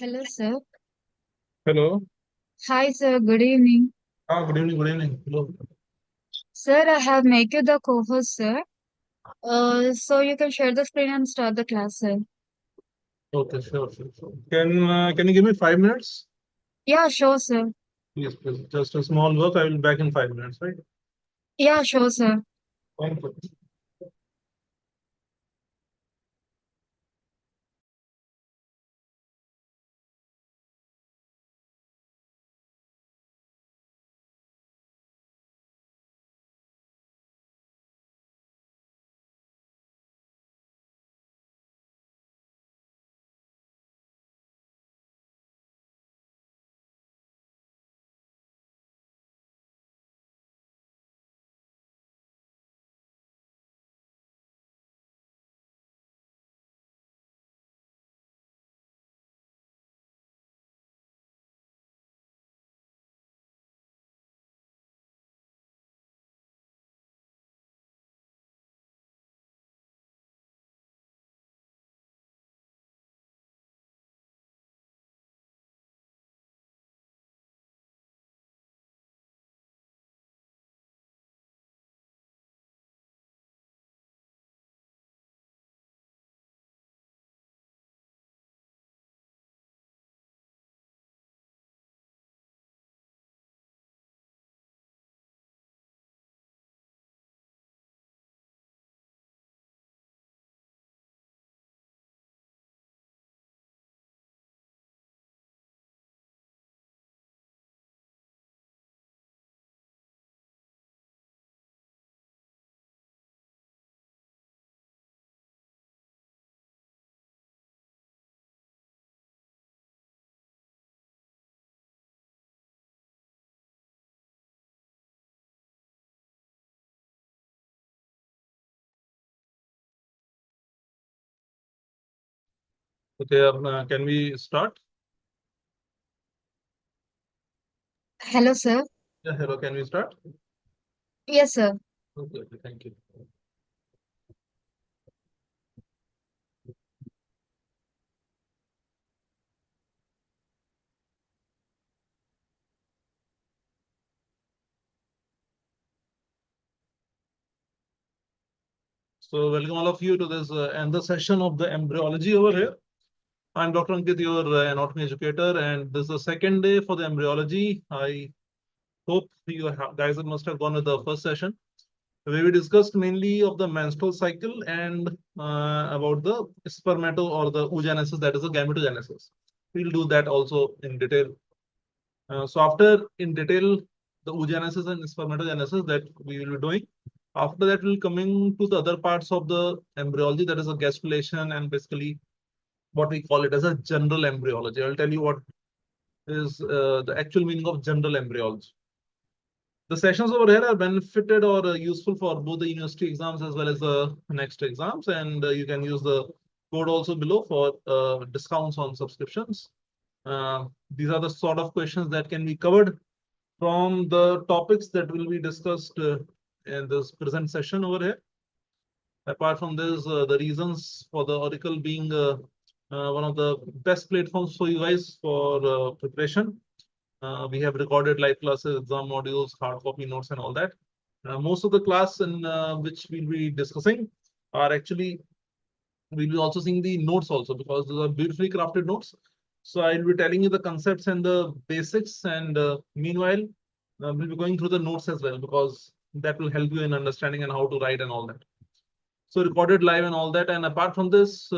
Hello, sir. Hello. Hi, sir. Good evening. Good evening. Good evening. Hello. Sir, I have made you the co-host, sir. So you can share the screen and start the class, sir. Okay, sure. Can you give me 5 minutes? Yeah, sure, sir. Please, please. Just a small work. I will be back in 5 minutes, right? Yeah, sure, sir. Thank you. Okay, can we start? Hello, sir. Yeah, hello. Can we start? Yes, sir. Okay, thank you. So, welcome all of you to this and the session of the embryology over here. I'm Dr. Ankit, your anatomy educator, and this is the second day for the embryology. I hope guys must have gone with the first session, where we discussed mainly of the menstrual cycle and about the spermato or the oogenesis, that is the gametogenesis. We'll do that also in detail. So after in detail the oogenesis and spermatogenesis that we will be doing. After that, we'll coming to the other parts of the embryology, that is a gastrulation and basically what we call it as a general embryology. I'll tell you what is the actual meaning of general embryology. The sessions over here are benefited or useful for both the university exams as well as the next exams, and you can use the code also below for discounts on subscriptions. These are the sort of questions that can be covered from the topics that will be discussed in this present session over here. Apart from this, the reasons for the Auricle being one of the best platforms for you guys for preparation. We have recorded live classes, exam modules, hard copy notes, and all that. Most of the class in which we'll be discussing are actually, we'll be also seeing the notes also because those are beautifully crafted notes. So I'll be telling you the concepts and the basics, and meanwhile, we'll be going through the notes as well because that will help you in understanding and how to write and all that. So recorded live and all that. And apart from this,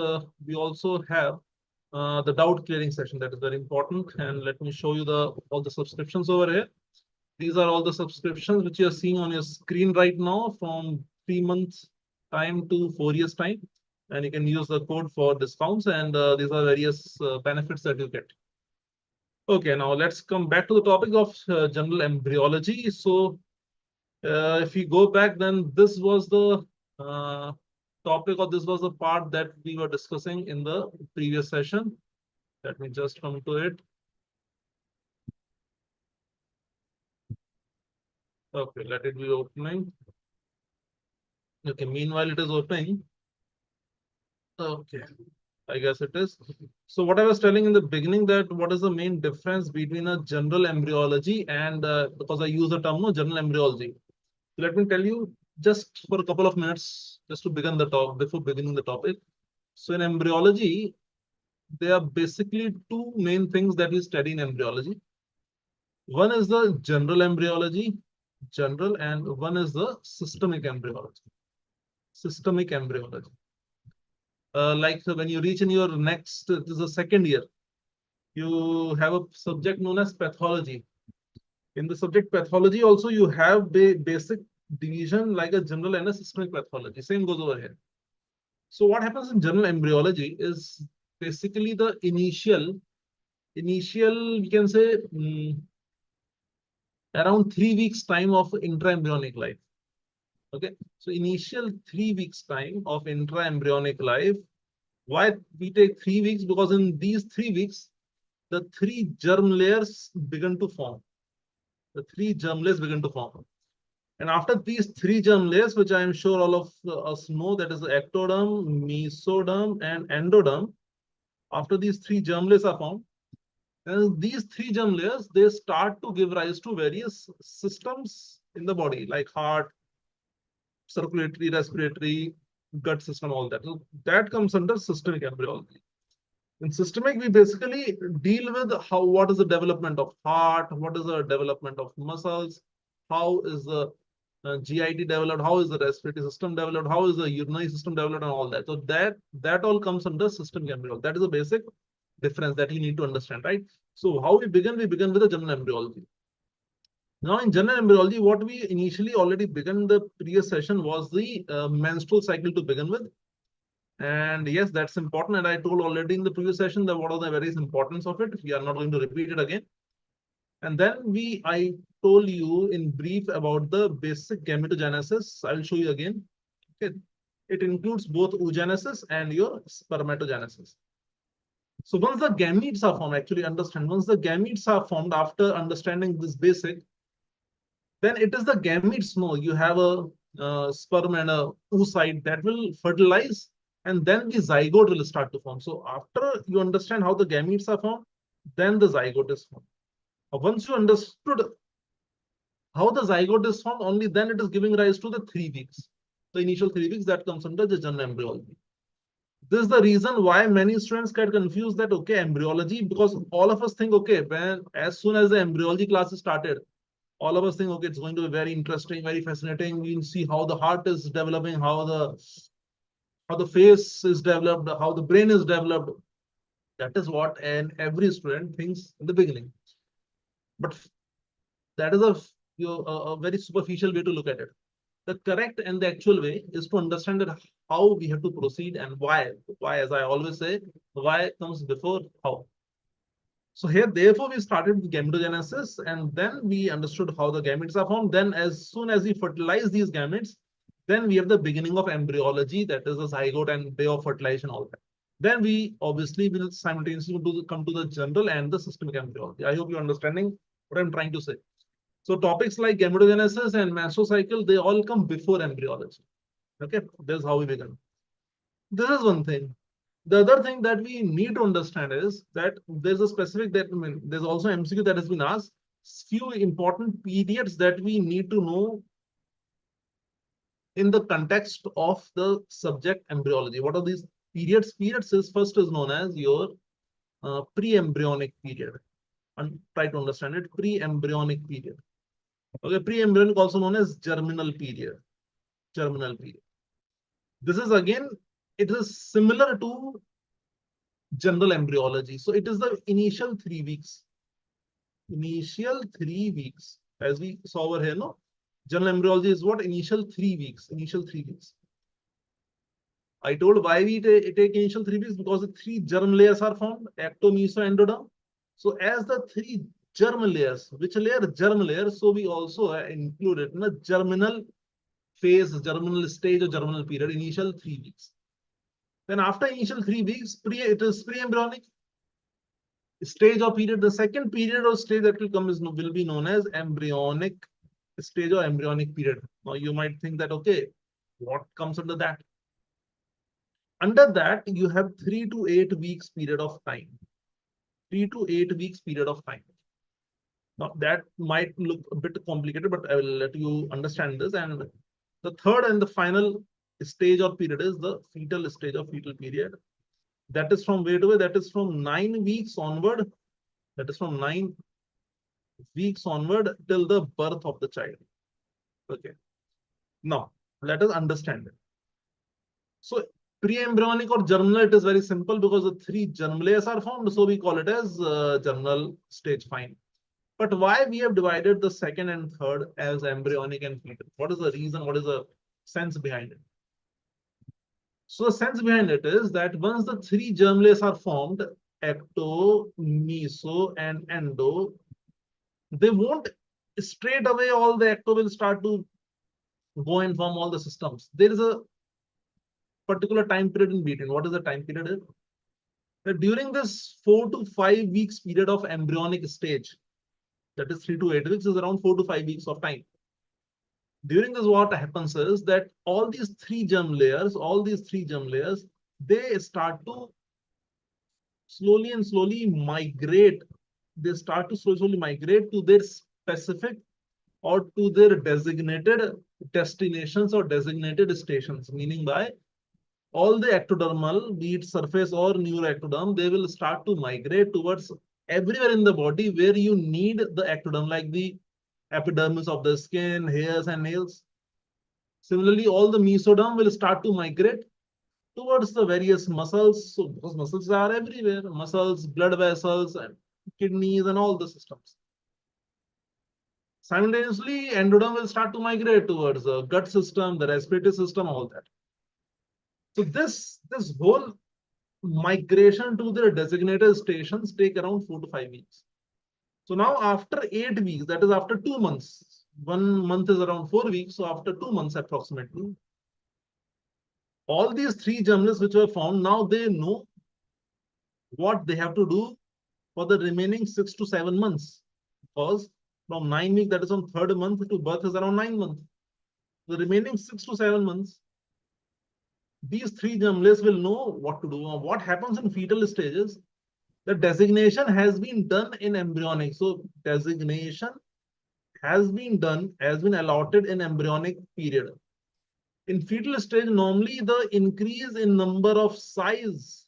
we also have the doubt clearing session that is very important. And let me show you the all the subscriptions over here. These are all the subscriptions which you are seeing on your screen right now from 3 months time to 4 years time. And you can use the code for discounts, and these are various benefits that you get. Okay, now let's come back to the topic of general embryology. So if we go back, then this was the uh, topic, or this was the part that we were discussing in the previous session. Let me just come to it. Okay, let it be opening. Okay, meanwhile it is opening. Okay. I guess it is. So what I was telling in the beginning, that what is the main difference between a general embryology and because I use the term no general embryology. Let me tell you just for a couple of minutes, just to begin the talk, before beginning the topic. So in embryology, there are basically two main things that we study in embryology. One is the general embryology, general, and one is the systemic embryology. Systemic embryology. Like when you reach in your next, this is the second year, you have a subject known as pathology. In the subject pathology, also you have basic division like a general and a systemic pathology. Same goes over here. So what happens in general embryology is basically the initial, we can say around 3 weeks time of intraembryonic life. Okay, so initial 3 weeks time of intraembryonic life. Why we take 3 weeks? Because in these 3 weeks, the three germ layers begin to form. The three germ layers begin to form. And after these three germ layers, which I am sure all of us know, that is the ectoderm, mesoderm, and endoderm. After these three germ layers are formed, and these three germ layers, they start to give rise to various systems in the body, like heart, circulatory, respiratory, gut system, all that. So that comes under systemic embryology. In systemic, we basically deal with what is the development of heart, what is the development of muscles, how is the GIT developed, how is the respiratory system developed, how is the urinary system developed, and all that. So that all comes under systemic embryology. That is the basic difference that you need to understand, right? So how we begin with the general embryology. Now, in general embryology, what we initially already began the previous session was the menstrual cycle to begin with. And yes, that's important. And I told already in the previous session that what are the various importance of it. We are not going to repeat it again. And then I told you in brief about the basic gametogenesis. I'll show you again. Okay. It includes both oogenesis and your spermatogenesis. So once the gametes are formed, actually understand, once the gametes are formed after understanding this basic, then it is the gametes. No, you have a sperm and a oocyte that will fertilize, and then the zygote will start to form. So after you understand how the gametes are formed, then the zygote is formed. Once you understood how the zygote is formed, only then it is giving rise to the 3 weeks. The initial 3 weeks that comes under the general embryology. This is the reason why many students get confused that okay, embryology, because all of us think okay, when as soon as the embryology classes started, all of us think okay, it's going to be very interesting, very fascinating. We'll see how the heart is developing, how the face is developed, how the brain is developed. That is what every student thinks in the beginning. But that is a very superficial way to look at it. The correct and the actual way is to understand that how we have to proceed and why. Why, as I always say, why comes before how. So here, therefore, we started with gametogenesis, and then we understood how the gametes are formed. Then, as soon as we fertilize these gametes, then we have the beginning of embryology, that is the zygote and day of fertilization, all that. Then we obviously will simultaneously come to the general and the systemic embryology. I hope you're understanding what I'm trying to say. So topics like gametogenesis and menstrual cycle, they all come before embryology. Okay, this is how we begin. This is one thing. The other thing that we need to understand is that there's a specific that there's also MCQ that has been asked. Few important periods that we need to know in the context of the subject embryology. What are these periods? Periods is first is known as your pre-embryonic period. And try to understand it. Pre-embryonic period. Okay, pre-embryonic also known as germinal period. Germinal period. This is again, it is similar to general embryology. So it is the initial 3 weeks. Initial 3 weeks, as we saw over here, no? General embryology is what? Initial 3 weeks. Initial 3 weeks. I told why we take initial 3 weeks, because the three germ layers are formed, ecto, meso, endoderm. So as the three germ layers, which layer? Germ layer. So we also included in the germinal phase, germinal stage or germinal period, initial 3 weeks. Then after initial 3 weeks, it is pre-embryonic stage or period. The second period or stage that will come will be known as embryonic stage or embryonic period. Now you might think that okay, what comes under that? Under that, you have 3 to 8 weeks period of time. 3 to 8 weeks period of time. Now, that might look a bit complicated, but I will let you understand this. And the third and the final stage or period is the fetal stage or fetal period. That is from where to where? That is from 9 weeks onward. That is from 9 weeks onward till the birth of the child. Okay. Now, let us understand it. So, pre-embryonic or germinal, it is very simple because the 3 germ layers are formed. So, we call it as germinal stage. Fine. But why we have divided the second and third as embryonic and fetal? What is the reason? What is the sense behind it? So the sense behind it is that once the 3 germ layers are formed, ecto, meso, and endo, they won't straight away all the ecto will start to go and form all the systems. There is a particular time period in between. What is the time period? That during this 4 to 5 weeks period of embryonic stage, that is 3 to 8 weeks, is around 4 to 5 weeks of time. During this, what happens is that all these 3 germ layers, they start to slowly and slowly migrate. They start to slowly migrate to their specific or to their designated destinations or designated stations, meaning by all the ectodermal, be it surface or neuroectoderm, they will start to migrate towards everywhere in the body where you need the ectoderm, like the epidermis of the skin, hairs, and nails. Similarly, all the mesoderm will start to migrate towards the various muscles. So those muscles are everywhere, muscles, blood vessels, and kidneys, and all the systems. Simultaneously, endoderm will start to migrate towards the gut system, the respiratory system, all that. So this whole migration to their designated stations take around 4 to 5 weeks. So now after 8 weeks, that is after 2 months, 1 month is around 4 weeks. So after 2 months approximately, all these 3 germinals which were found, now they know what they have to do for the remaining 6 to 7 months. Because from 9 weeks, that is from 3rd month to birth is around 9 months. The remaining 6 to 7 months, these 3 germinals will know what to do. What happens in fetal stages? The designation has been done in embryonic. So designation has been allotted in embryonic period. In fetal stage, normally the increase in number of size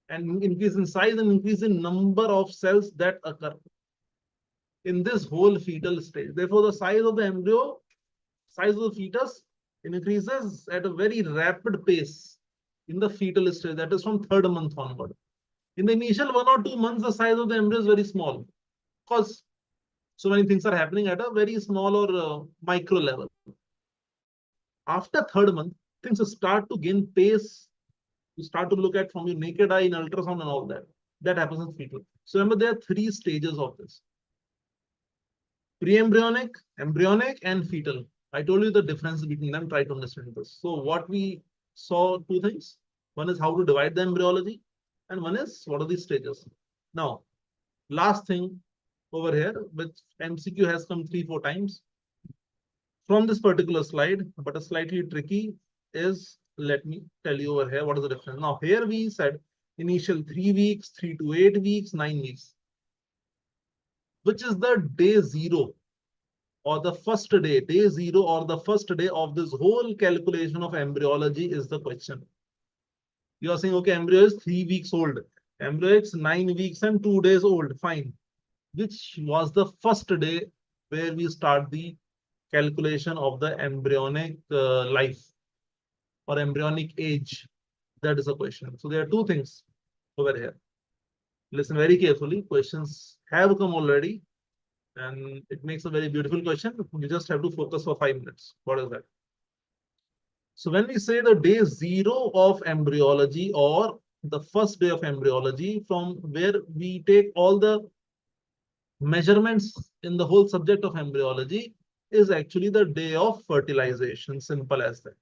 and increase in size and increase in number of cells that occur in this whole fetal stage. Therefore, the size of the embryo, size of the fetus increases at a very rapid pace in the fetal stage. That is from 3rd month onward. In the initial 1 or 2 months, the size of the embryo is very small because so many things are happening at a very small or micro level. After 3rd month, things start to gain pace. You start to look at from your naked eye in ultrasound and all that. That happens in fetal. So remember, there are 3 stages of this: pre-embryonic, embryonic, and fetal. I told you the difference between them. Try to understand this. So what we saw, 2 things. One is how to divide the embryology, and one is what are the stages. Now, last thing over here, which MCQ has come 3-4 times from this particular slide, but a slightly tricky is, let me tell you over here what is the difference. Now, here we said initial 3 weeks, 3 to 8 weeks, 9 weeks. Which is the day 0 or the first day, day 0 or the first day of this whole calculation of embryology is the question. You are saying, okay, embryo is 3 weeks old. Embryo is 9 weeks and 2 days old. Fine. Which was the first day where we start the calculation of the embryonic life or embryonic age? That is a question. So there are 2 things over here. Listen very carefully. Questions have come already, and it makes a very beautiful question. We just have to focus for 5 minutes. What is that? So when we say the day 0 of embryology or the first day of embryology, from where we take all the measurements in the whole subject of embryology, is actually the day of fertilization. Simple as that.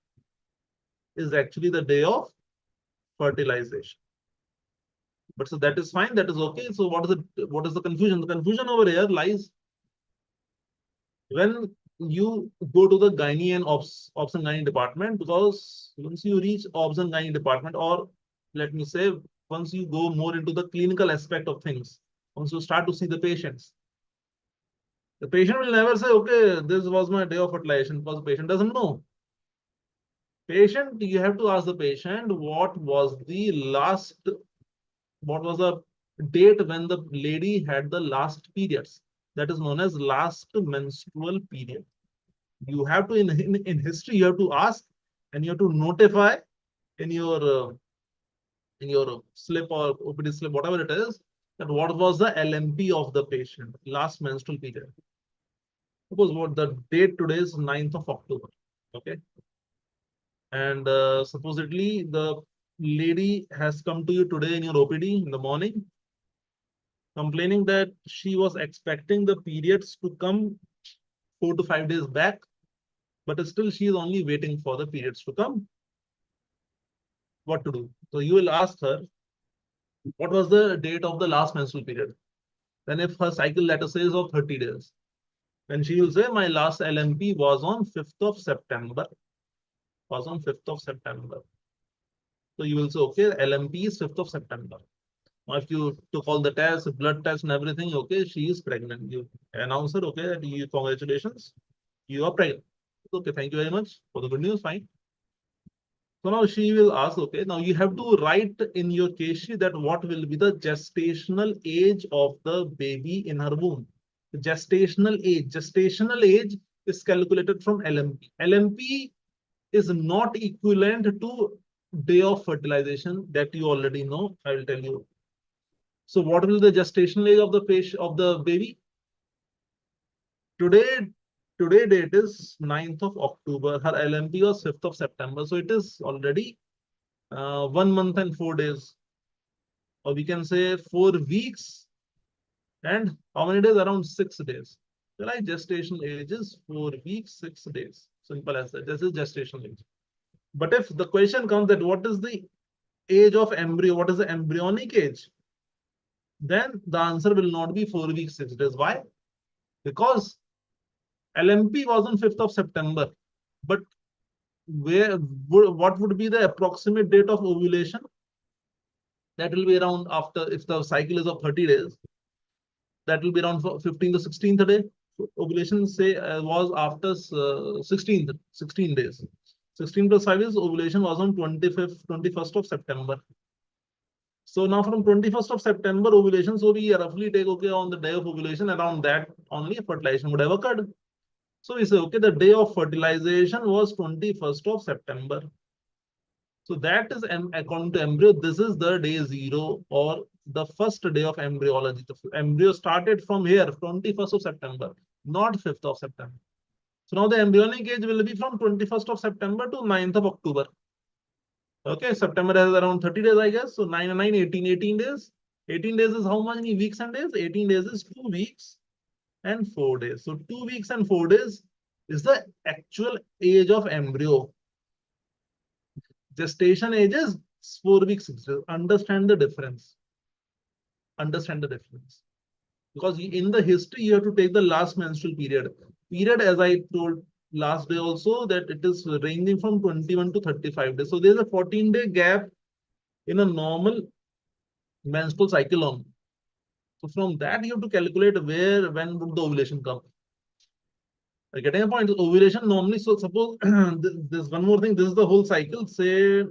Is actually the day of fertilization. But so that is fine. That is okay. So what is it? What is the confusion? The confusion over here lies when you go to the gynae and obs and gynae department, because once you reach obs and gynae department, or let me say, once you go more into the clinical aspect of things, once you start to see the patients, the patient will never say, okay, this was my day of fertilization, because the patient doesn't know. Patient, you have to ask the patient what was the date when the lady had the last periods. That is known as last menstrual period. You have to, in history, you have to ask, and you have to notify in your slip or OPD slip, whatever it is, that what was the LMP of the patient, last menstrual period. Suppose what the date today is 9th of October. Okay. And supposedly the lady has come to you today in your OPD in the morning, complaining that she was expecting the periods to come 4 to 5 days back, but still she is only waiting for the periods to come. What to do? So you will ask her, what was the date of the last menstrual period? Then if her cycle, let us say, is of 30 days, then she will say, my last LMP was on 5th of September. Was on 5th of September. So you will say, okay, LMP is 5th of September. Now, if you took all the tests, blood tests and everything, okay, she is pregnant. You announce her, okay, congratulations, you are pregnant. Okay, thank you very much for the good news, fine. So now she will ask, okay, now you have to write in your case sheet that what will be the gestational age of the baby in her womb. The gestational age is calculated from LMP. LMP is not equivalent to day of fertilization, that you already know. I will tell you. So what will the gestational age of the patient, of the baby? Today date is 9th of October. Her LMP was 5th of September. So it is already 1 month and 4 days, or we can say 4 weeks and how many days? Around 6 days. The right gestational age is 4 weeks, 6 days. Simple as that. This is gestational age. But if the question comes that what is the age of embryo, what is the embryonic age, then the answer will not be 4 weeks, 6 days. Why? Because LMP was on 5th of September. But what would be the approximate date of ovulation? That will be around, after, if the cycle is of 30 days, that will be around 15th to 16th day. Ovulation, say, was after 16 days. 16 plus 5 is ovulation was on 21st of September. So now from 21st of September ovulation, so we roughly take, okay, on the day of ovulation, around that only fertilization would have occurred. So we say, okay, the day of fertilization was 21st of September. So that is, according to embryo, this is the day 0, or the first day of embryology. The embryo started from here, 21st of September, not 5th of September. So now the embryonic age will be from 21st of September to 9th of October. Okay, September has around 30 days, I guess. So 9 and 9, 18, 18 days. 18 days is how many weeks and days? 18 days is 2 weeks and 4 days. So 2 weeks and 4 days is the actual age of embryo. Gestation age is 4 weeks. Understand the difference. Understand the difference. Because in the history, you have to take the last menstrual period. Period, as I told last day also, that it is ranging from 21 to 35 days. So there's a 14-day gap in a normal menstrual cycle on. So from that, you have to calculate when would the ovulation come. Getting a point, ovulation normally, so suppose there's one more thing, this is the whole cycle, say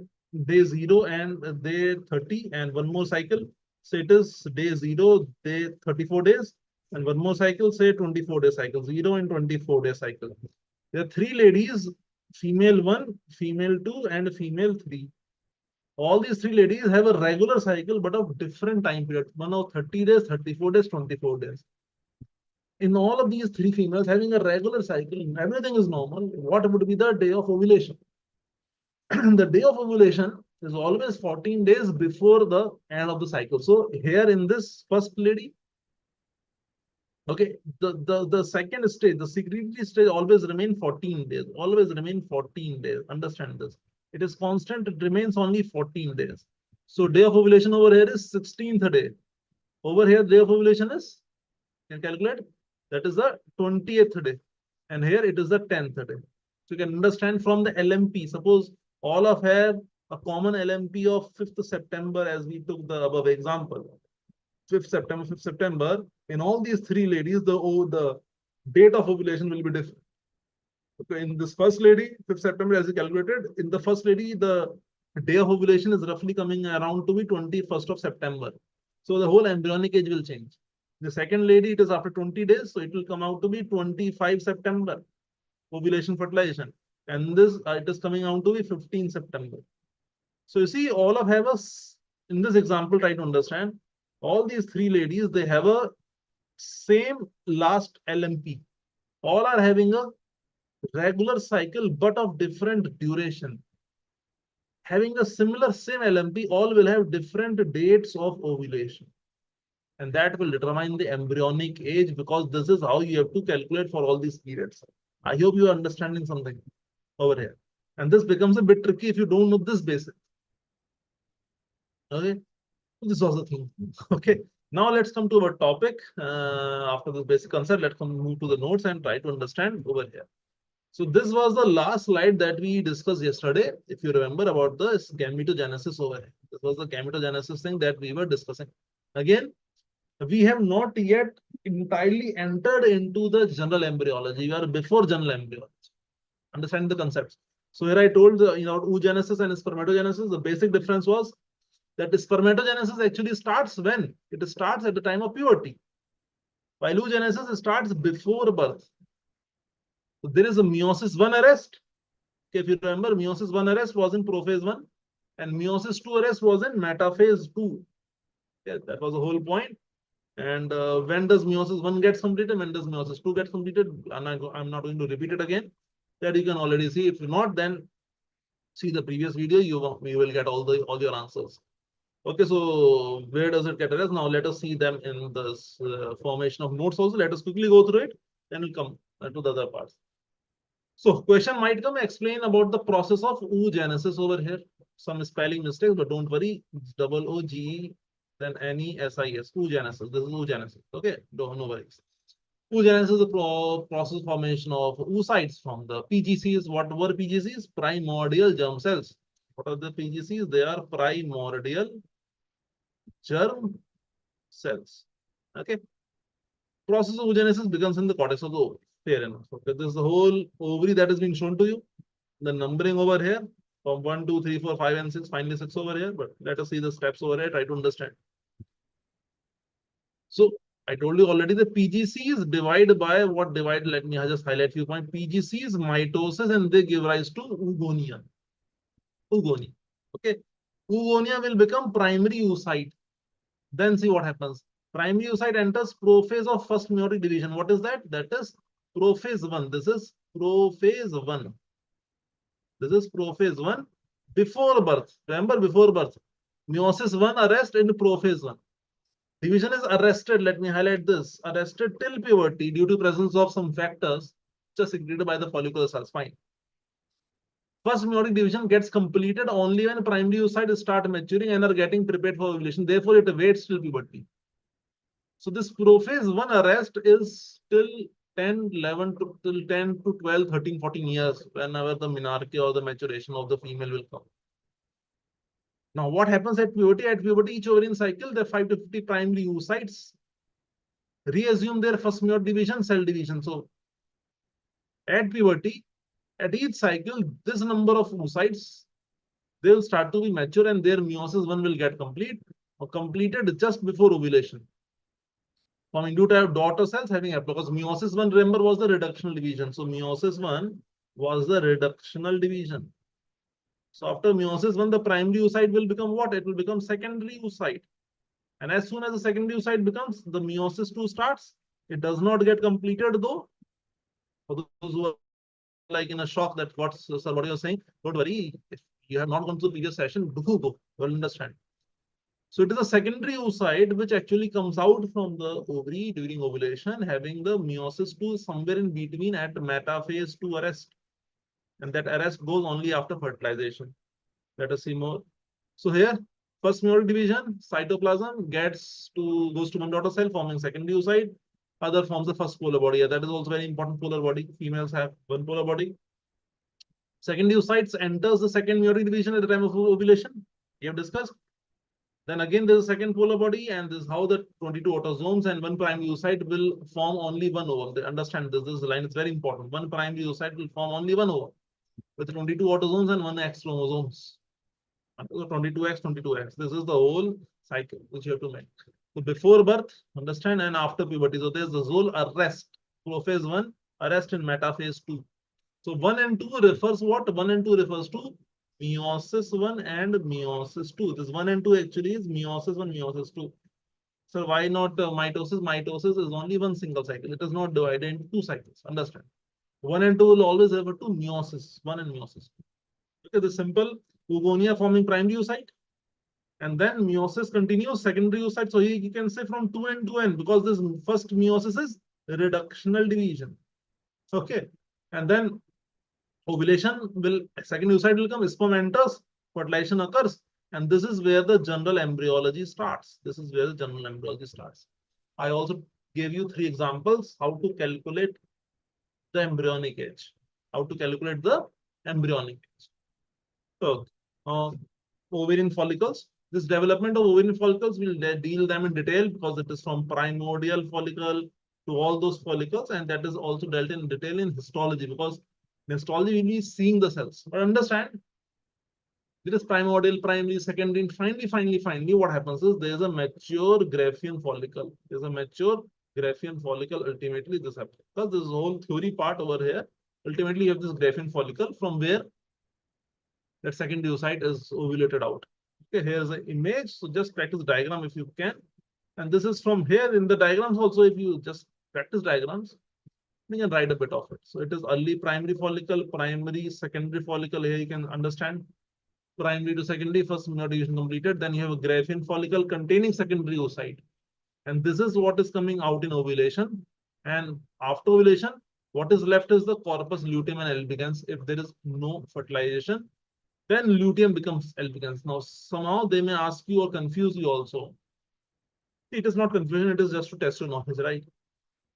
day 0 and day 30, and one more cycle, say it is day 0, day 34 days, and one more cycle, say 24-day cycle, 0 and 24-day cycle. There are 3 ladies, female 1, female 2, and female 3. All these 3 ladies have a regular cycle, but of different time periods. One of 30 days, 34 days, 24 days. In all of these 3 females having a regular cycle, everything is normal. What would be the day of ovulation? The day of ovulation is always 14 days before the end of the cycle. So here in this first lady, okay, the second stage, the secretory stage, always remain 14 days. Always remain 14 days. Understand this. It is constant. It remains only 14 days. So day of ovulation over here is 16th day. Over here, day of ovulation is, you can calculate, that is the 20th day. and here it is the 10th day. So you can understand from the LMP. Suppose all of have a common LMP of 5th September as we took the above example. 5th September. In all these three ladies, the date of ovulation will be different. Okay, in this first lady, 5th September, as you calculated, in the first lady, the day of ovulation is roughly coming around to be 21st of September. So the whole embryonic age will change. The second lady, it is after 20 days, so it will come out to be 25 September, ovulation fertilization. And this, it is coming out to be 15 September. So you see, all of have us in this example, try to understand. All these three ladies, they have a same last LMP. All are having a regular cycle, but of different duration. Having a similar same LMP, all will have different dates of ovulation. And that will determine the embryonic age, because this is how you have to calculate for all these periods. I hope you are understanding something over here. And this becomes a bit tricky if you don't know this basic. Okay, this was the thing. Okay, now let's come to our topic. After this basic concept, let's move to the notes and try to understand over here. So this was the last slide that we discussed yesterday, if you remember, about the gametogenesis over here. This was the gametogenesis thing that we were discussing. Again, we have not yet entirely entered into the general embryology. We are before general embryology. Understand the concepts. So here I told oogenesis and spermatogenesis. The basic difference was that the spermatogenesis actually starts when? It starts at the time of puberty. While oogenesis starts before birth. So there is a meiosis 1 arrest. Okay, if you remember, meiosis 1 arrest was in prophase 1 and meiosis 2 arrest was in metaphase 2. Yeah, that was the whole point. And when does meiosis 1 gets completed? When does meiosis 2 get completed? And I'm not going to repeat it again. That you can already see. If not, then see the previous video. You will get all your answers. Okay, so where does it get addressed? Now let us see them in this formation of notes also. Let us quickly go through it. Then we'll come to the other parts. So question might come, explain about the process of oogenesis over here. Some spelling mistakes, but don't worry. It's double O-G-E, then N-E-S-I-S. Oogenesis. This is oogenesis. Okay, no worries. Oogenesis is the process formation of oocytes from the PGCs. What were PGCs? Primordial germ cells. What are the PGCs? They are primordial germ cells. Okay. Process of oogenesis begins in the cortex of the ovary. Fair enough. Okay, this is the whole ovary that is being shown to you. The numbering over here from 1, 2, 3, 4, 5, and 6, finally 6 over here. But let us see the steps over here. Try to understand. So I told you already the PGC is divided by what divided? Let me just highlight few points. PGC is mitosis and they give rise to oogonia. Oogonia. Okay. Oogonia will become primary oocyte. Then see what happens. Primary oocyte enters prophase of first meiotic division. What is that? That is prophase 1. This is prophase 1. This is prophase 1 before birth. Remember, before birth. Meiosis 1 arrest in prophase 1. Division is arrested. Let me highlight this. Arrested till puberty due to presence of some factors which are secreted by the follicular cells. Fine. First meiotic division gets completed only when primary oocytes start maturing and are getting prepared for ovulation. Therefore, it waits till puberty. So this prophase 1 arrest is till 10, 11 to till 10 to 12, 13, 14 years, whenever the menarche or the maturation of the female will come. Now, what happens at puberty? At puberty, each ovarian cycle, the 5 to 50 primary oocytes reassume their first meiotic division, cell division. So at puberty, at each cycle, this number of oocytes, they will start to be mature and their meiosis 1 will get complete or completed just before ovulation. Forming two type of daughter cells having because meiosis 1, remember, was the reductional division. So meiosis 1 was the reductional division. So after meiosis 1, the primary oocyte will become what? It will become secondary oocyte. And as soon as the secondary oocyte becomes, the meiosis 2 starts. It does not get completed though. For those who are like in a shock that what's sir, what you're saying, don't worry. If you have not gone through the previous session, do go. You will understand. So it is a secondary oocyte which actually comes out from the ovary during ovulation, having the meiosis 2 somewhere in between at metaphase 2 arrest. And that arrest goes only after fertilization. Let us see more. So here, first meiotic division, cytoplasm goes to one daughter cell forming secondary oocyte. other forms the first polar body. That is also very important polar body. Females have one polar body. Secondary oocytes enters the second meiotic division at the time of ovulation. We have discussed. Then again, there's a second polar body, and this is how the 22 autosomes and one primary oocyte will form only one ovum. They understand this. This line is very important. One primary oocyte will form only one ovum with 22 autosomes and one X chromosomes. 22X, 22X. This is the whole cycle which you have to make. So before birth, understand, and after puberty. So there's the whole arrest. Prophase 1, arrest in metaphase 2. So 1 and 2 refers what? 1 and 2 refers to meiosis 1 and meiosis 2. This 1 and 2 actually is meiosis 1, meiosis 2. So why not mitosis? Mitosis is only one single cycle. It is not divided into two cycles. Understand? 1 and 2 will always refer to meiosis 1 and meiosis 2. Okay, the simple oogonia forming primary oocyte. And then meiosis continues, secondary oocyte. So you can say from 2N to N, because this first meiosis is reductional division. Okay. And then ovulation will, second oocyte will come, sperm enters, fertilization occurs. And this is where the general embryology starts. This is where the general embryology starts. I also gave you 3 examples how to calculate the embryonic age. How to calculate the embryonic age. So, ovarian follicles. This development of ovarian follicles will deal them in detail because it is from primordial follicle to all those follicles, and that is also dealt in detail in histology, because in histology we'll be seeing the cells. But understand, there is primordial, primary, secondary, and finally, what happens is there is a mature Graafian follicle. There's a mature Graafian follicle. Ultimately, this happens because this whole theory part over here. Ultimately, you have this Graafian follicle from where that secondary oocyte is ovulated out. Okay, here's an image. So just practice diagram if you can. And this is from here in the diagrams also. If you just practice diagrams, you can write a bit of it. So it is early primary follicle, primary, secondary follicle. Here you can understand primary to secondary, first division completed. Then you have a Graafian follicle containing secondary oocyte. And this is what is coming out in ovulation. And after ovulation, what is left is the corpus luteum and albicans. If there is no fertilization, then luteum becomes albicans. Now, somehow they may ask you or confuse you also. It is not confusion, it is just to test your knowledge, right?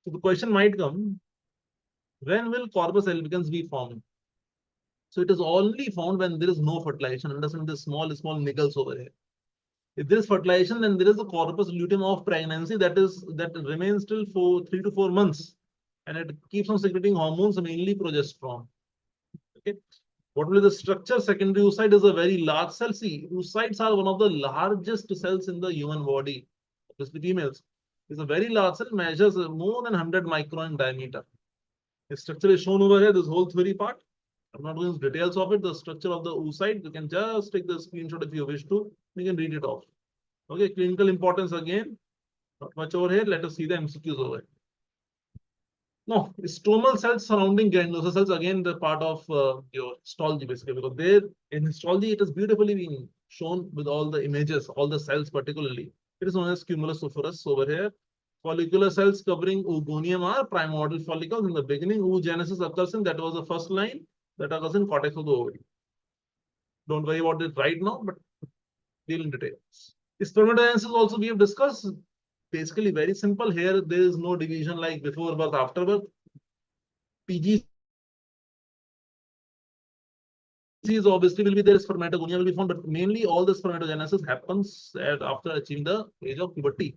So the question might come, when will corpus albicans be formed? So it is only found when there is no fertilization. Understand the small niggles over here. If there is fertilization, then there is a corpus luteum of pregnancy that remains till 3 to 4 months, and it keeps on secreting hormones, mainly progesterone. Okay. What will be the structure? Secondary oocyte is a very large cell. See, oocytes are one of the largest cells in the human body, especially females. It's a very large cell, measures more than 100 micron in diameter. The structure is shown over here, this whole theory part. I'm not going into details of it. The structure of the oocyte, you can just take the screenshot if you wish to. You can read it off. Okay, clinical importance again. Not much over here. Let us see the MCQs over here. No, stromal cells surrounding granulosa cells, again, the part of your histology, basically, because there in histology, it is beautifully being shown with all the images, all the cells particularly. It is known as cumulus ophorus over here. Follicular cells covering oogonium are primordial follicles. In the beginning, oogenesis occurs in, that was the first line, that occurs in cortex of the ovary. Don't worry about it right now, but deal in detail. Spermatogenesis also we have discussed. Basically very simple. Here there is no division like before birth, after birth. PGCs obviously will be there, spermatogonia will be formed, but mainly all the spermatogenesis happens after achieving the age of puberty.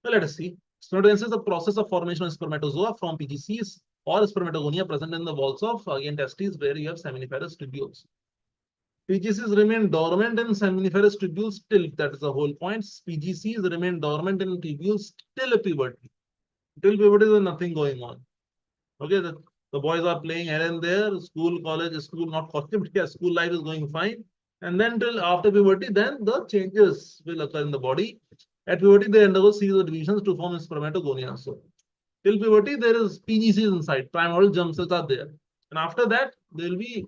So let us see. Spermatogenesis is the process of formation of spermatozoa from PGCs or spermatogonia present in the walls of again testes where you have seminiferous tubules. PGCs remain dormant in seminiferous tubules till, that is the whole point. PGCs remain dormant in tubules till puberty. Till puberty, there is nothing going on. Okay, the boys are playing here and there, school, college, school, not college, but yeah, school life is going fine. And then till after puberty, then the changes will occur in the body. At puberty, they undergo series of divisions to form spermatogonia. So till puberty, there is PGCs inside, primordial germ cells are there. And after that, there will be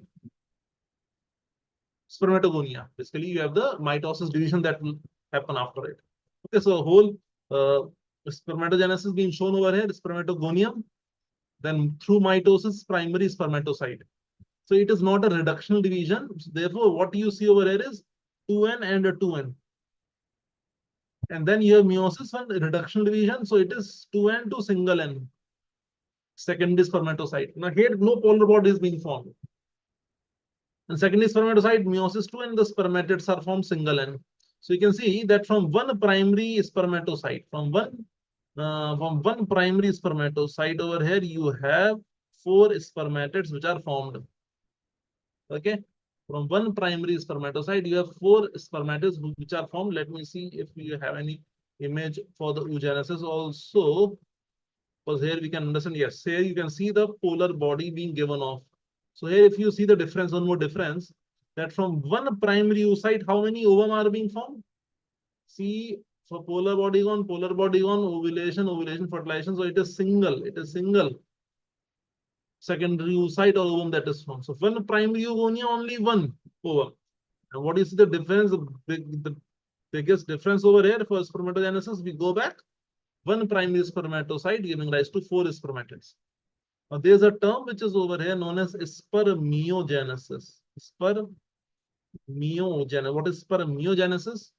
spermatogonia. Basically, you have the mitosis division that will happen after it. Okay, so whole spermatogenesis being shown over here, spermatogonium, then through mitosis, primary spermatocyte. So it is not a reductional division. Therefore, what you see over here is 2N and a 2N. And then you have meiosis one, reduction division. So it is 2n to single n. Secondary spermatocyte. Now here no polar body is being formed. And secondary spermatocyte, meiosis 2, and the spermatids are formed single n. So you can see that from one primary spermatocyte, from one primary spermatocyte over here, you have 4 spermatids which are formed. Okay, from one primary spermatocyte, you have 4 spermatids which are formed. Let me see if you have any image for the oogenesis also. Because here we can understand, yes, here you can see the polar body being given off. So here, if you see the difference, one more difference, that from one primary oocyte, how many ovum are being formed? See, for polar body gone, ovulation, fertilization. So it is single secondary oocyte or ovum that is formed. So when primary oogonia, only one ovum. And what is the difference? The biggest difference over here for spermatogenesis, we go back. One primary spermatocyte giving rise to 4 spermatids. Now there's a term which is over here known as spermiogenesis. Spermiogenesis. What is spermiogenesis?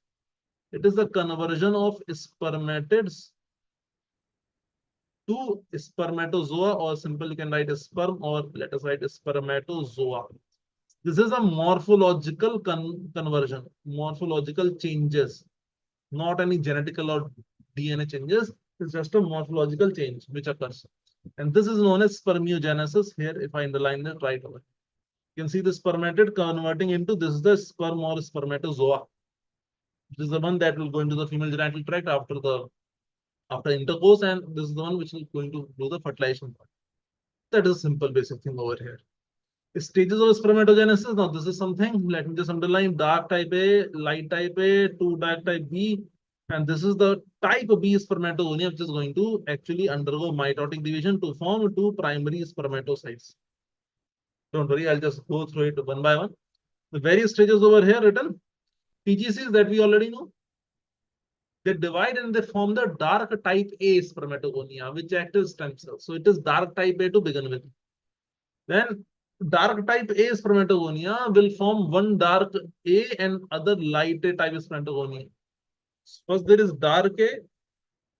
It is the conversion of spermatids to spermatozoa, or simple you can write a sperm, or let us write a spermatozoa. This is a morphological conversion, morphological changes, not any genetical or DNA changes. It's just a morphological change which occurs. And this is known as spermiogenesis. Here, if I underline it right away, you can see the spermatid converting into this is the sperm or spermatozoa. This is the one that will go into the female genital tract after intercourse, and this is the one which is going to do the fertilization part. That is a simple basic thing over here. Stages of spermatogenesis. Now, this is something, let me just underline: dark type A, light type A, 2 dark type B. And this is the type B spermatogonia, which is going to actually undergo mitotic division to form 2 primary spermatocytes. Don't worry, I'll just go through it one by one. The various stages over here written. PGCs that we already know. They divide and they form the dark type A spermatogonia, which act as stem cells. So it is dark type A to begin with. Then dark type A spermatogonia will form one dark A and other light A type spermatogonia. First there is dark A,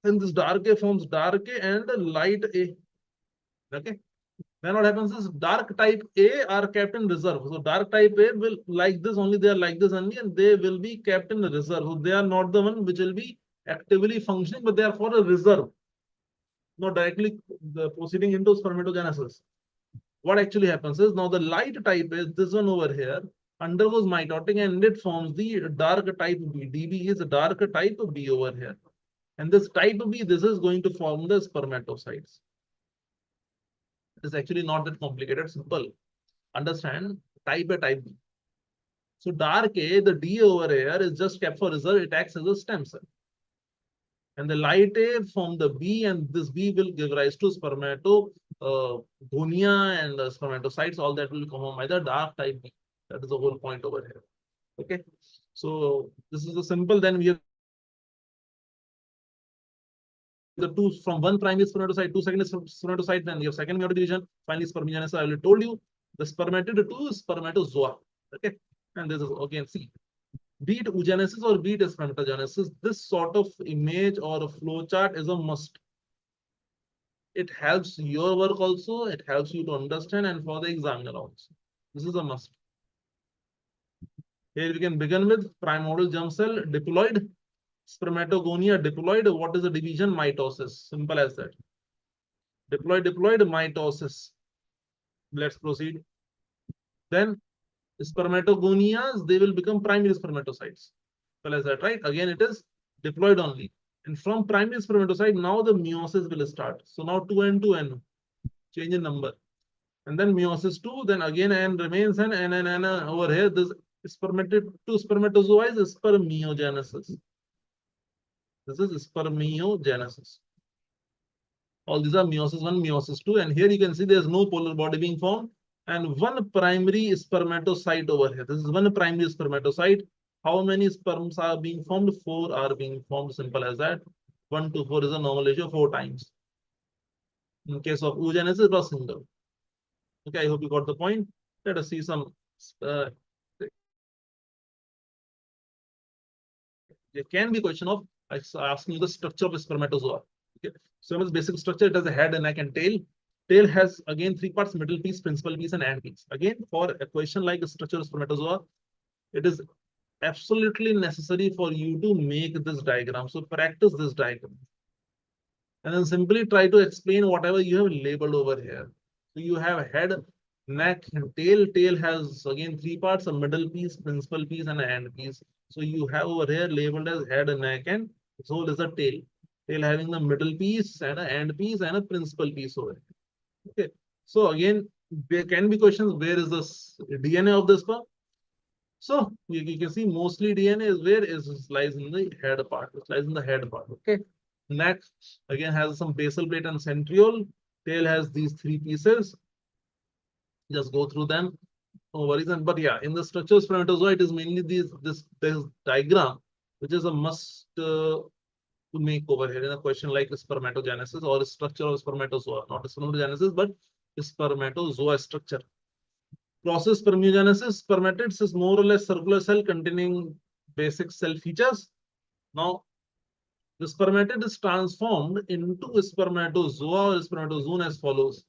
and this dark A forms dark A and light A. Okay. Then what happens is dark type A are kept in reserve. So dark type A will like this only, they are like this only, and they will be kept in reserve. So they are not the one which will be actively functioning, but they are for a reserve, not directly proceeding into spermatogenesis. What actually happens is now the light type is this one over here, undergoes mitotic and it forms the dark type B. DB is a dark type B over here. And this type B, this is going to form the spermatocytes. It is actually not that complicated, simple. Understand type A, type B. So dark A, the D over here is just kept for reserve. It acts as a stem cell. And the light A form the B, and this B will give rise to spermatogonia and spermatocytes. All that will come by the dark type B. That is the whole point over here. Okay. So this is the simple. Then we have the two from one primary spermatocyte to secondary spermatocyte. Then you have second meiotic division. Finally, spermiogenesis. I already told you the spermatid to spermatozoa. Okay. And this is again see. Be it oogenesis or be it spermatogenesis, this sort of image or a flow chart is a must. It helps your work also, it helps you to understand, and for the examiner also. This is a must. Here we can begin with primordial germ cell, diploid, spermatogonia, diploid. What is the division? Mitosis. Simple as that. Diploid, mitosis. Let's proceed. Then spermatogonias, they will become primary spermatocytes. Well, as that, right? Again, it is diploid only. And from primary spermatocyte, now the meiosis will start. So now 2n to n, change in number. And then meiosis 2, then again n remains n, n over here. This spermatid to spermatozoa is spermiogenesis. This is spermiogenesis. All these are meiosis 1, meiosis 2. And here you can see there's no polar body being formed. And one primary spermatocyte over here. This is one primary spermatocyte. How many sperms are being formed? 4 are being formed. Simple as that. 1 to 4 is a normal ratio, 4 times. In case of oogenesis, it was single. Okay, I hope you got the point. Let us see some. There can be a question of asking you the structure of a spermatozoa. Okay, so its basic structure, it has a head, a neck, and tail. Tail has again three parts: middle piece, principal piece, and end piece. Again, for a question like the structure of spermatozoa, it is absolutely necessary for you to make this diagram. So practice this diagram and then simply try to explain whatever you have labeled over here. So you have head, neck, and tail. Tail has again three parts: a middle piece, principal piece, and an end piece. So you have over here labeled as head, neck, and soul is a tail. Tail having the middle piece and an end piece and a principal piece over here. Okay. So again, there can be questions: where is this DNA of this sperm? So you can see mostly DNA is where is lies in the head part. It lies in the head part. Okay. Neck again has some basal plate and centriole. Tail has these three pieces. Just go through them. No worries. But yeah, in the structure of spermatozoa, it is mainly this diagram, which is a must to make over here in a question like spermatogenesis or structure of spermatozoa, not spermatogenesis, but spermatozoa structure. Process spermiogenesis, spermatids is more or less circular cell containing basic cell features. Now, the spermatid is transformed into a spermatozoa or spermatozoon as follows.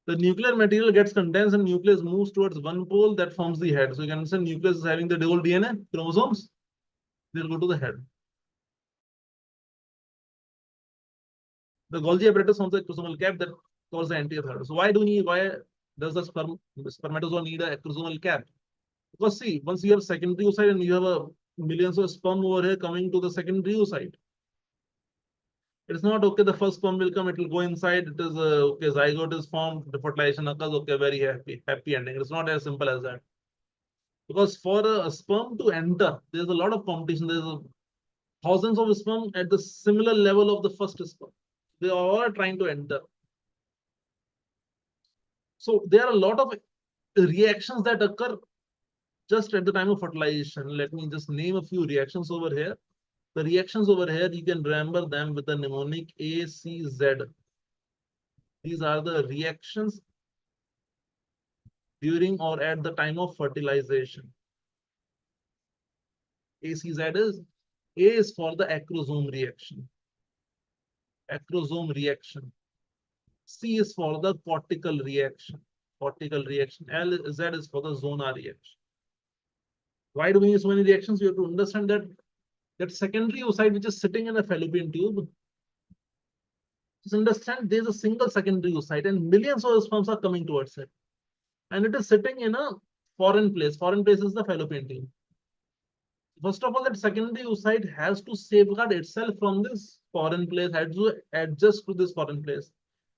The nuclear material gets condensed and nucleus moves towards one pole that forms the head. So you can understand nucleus is having the whole DNA, chromosomes. They'll go to the head. The Golgi apparatus forms a chromosomal cap that covers the entire head. So why does the spermatozoa need a chromosomal cap? Because see, once you have secondary oocyte and you have a millions of sperm over here coming to the secondary oocyte, it's not okay. The first sperm will come, it will go inside. It is okay. Zygote is formed, the fertilization occurs. Okay, very happy ending. It's not as simple as that. Because for a sperm to enter, there's a lot of competition. There's thousands of sperm at the similar level of the first sperm. They are all trying to enter. So there are a lot of reactions that occur just at the time of fertilization. Let me just name a few reactions over here. The reactions over here, you can remember them with the mnemonic ACZ. These are the reactions during or at the time of fertilization. ACZ is A is for the acrosome reaction. Acrosome reaction. C is for the cortical reaction. Cortical reaction. Z is for the zona reaction. Why do we use so many reactions? We have to understand that secondary oocyte which is sitting in a fallopian tube. Just understand there's a single secondary oocyte and millions of sperms are coming towards it. And it is sitting in a foreign place. Foreign place is the fallopian tube. First of all, that secondary oocyte has to safeguard itself from this foreign place, has to adjust to this foreign place.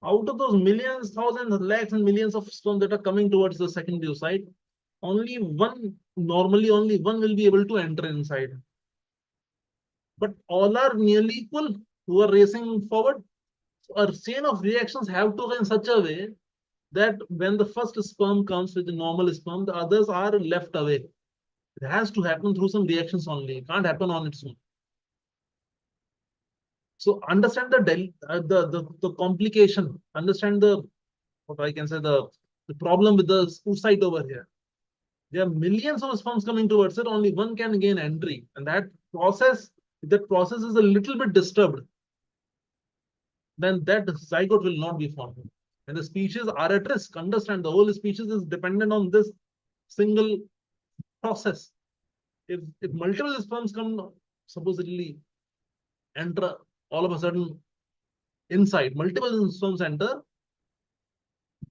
Out of those millions, thousands, lakhs, and millions of sperm that are coming towards the secondary oocyte, normally only one will be able to enter inside. But all are nearly equal who are racing forward. A chain of reactions have to go in such a way that when the first sperm comes with the normal sperm, the others are left away. It has to happen through some reactions only. It can't happen on its own. So understand the complication. Understand the what I can say the problem with the oocyte over here. There are millions of sperms coming towards it. Only one can gain entry, and process if that process is a little bit disturbed, then that zygote will not be formed. And the species are at risk. Understand the whole species is dependent on this single process. If multiple sperms come supposedly enter all of a sudden inside, multiple sperms enter,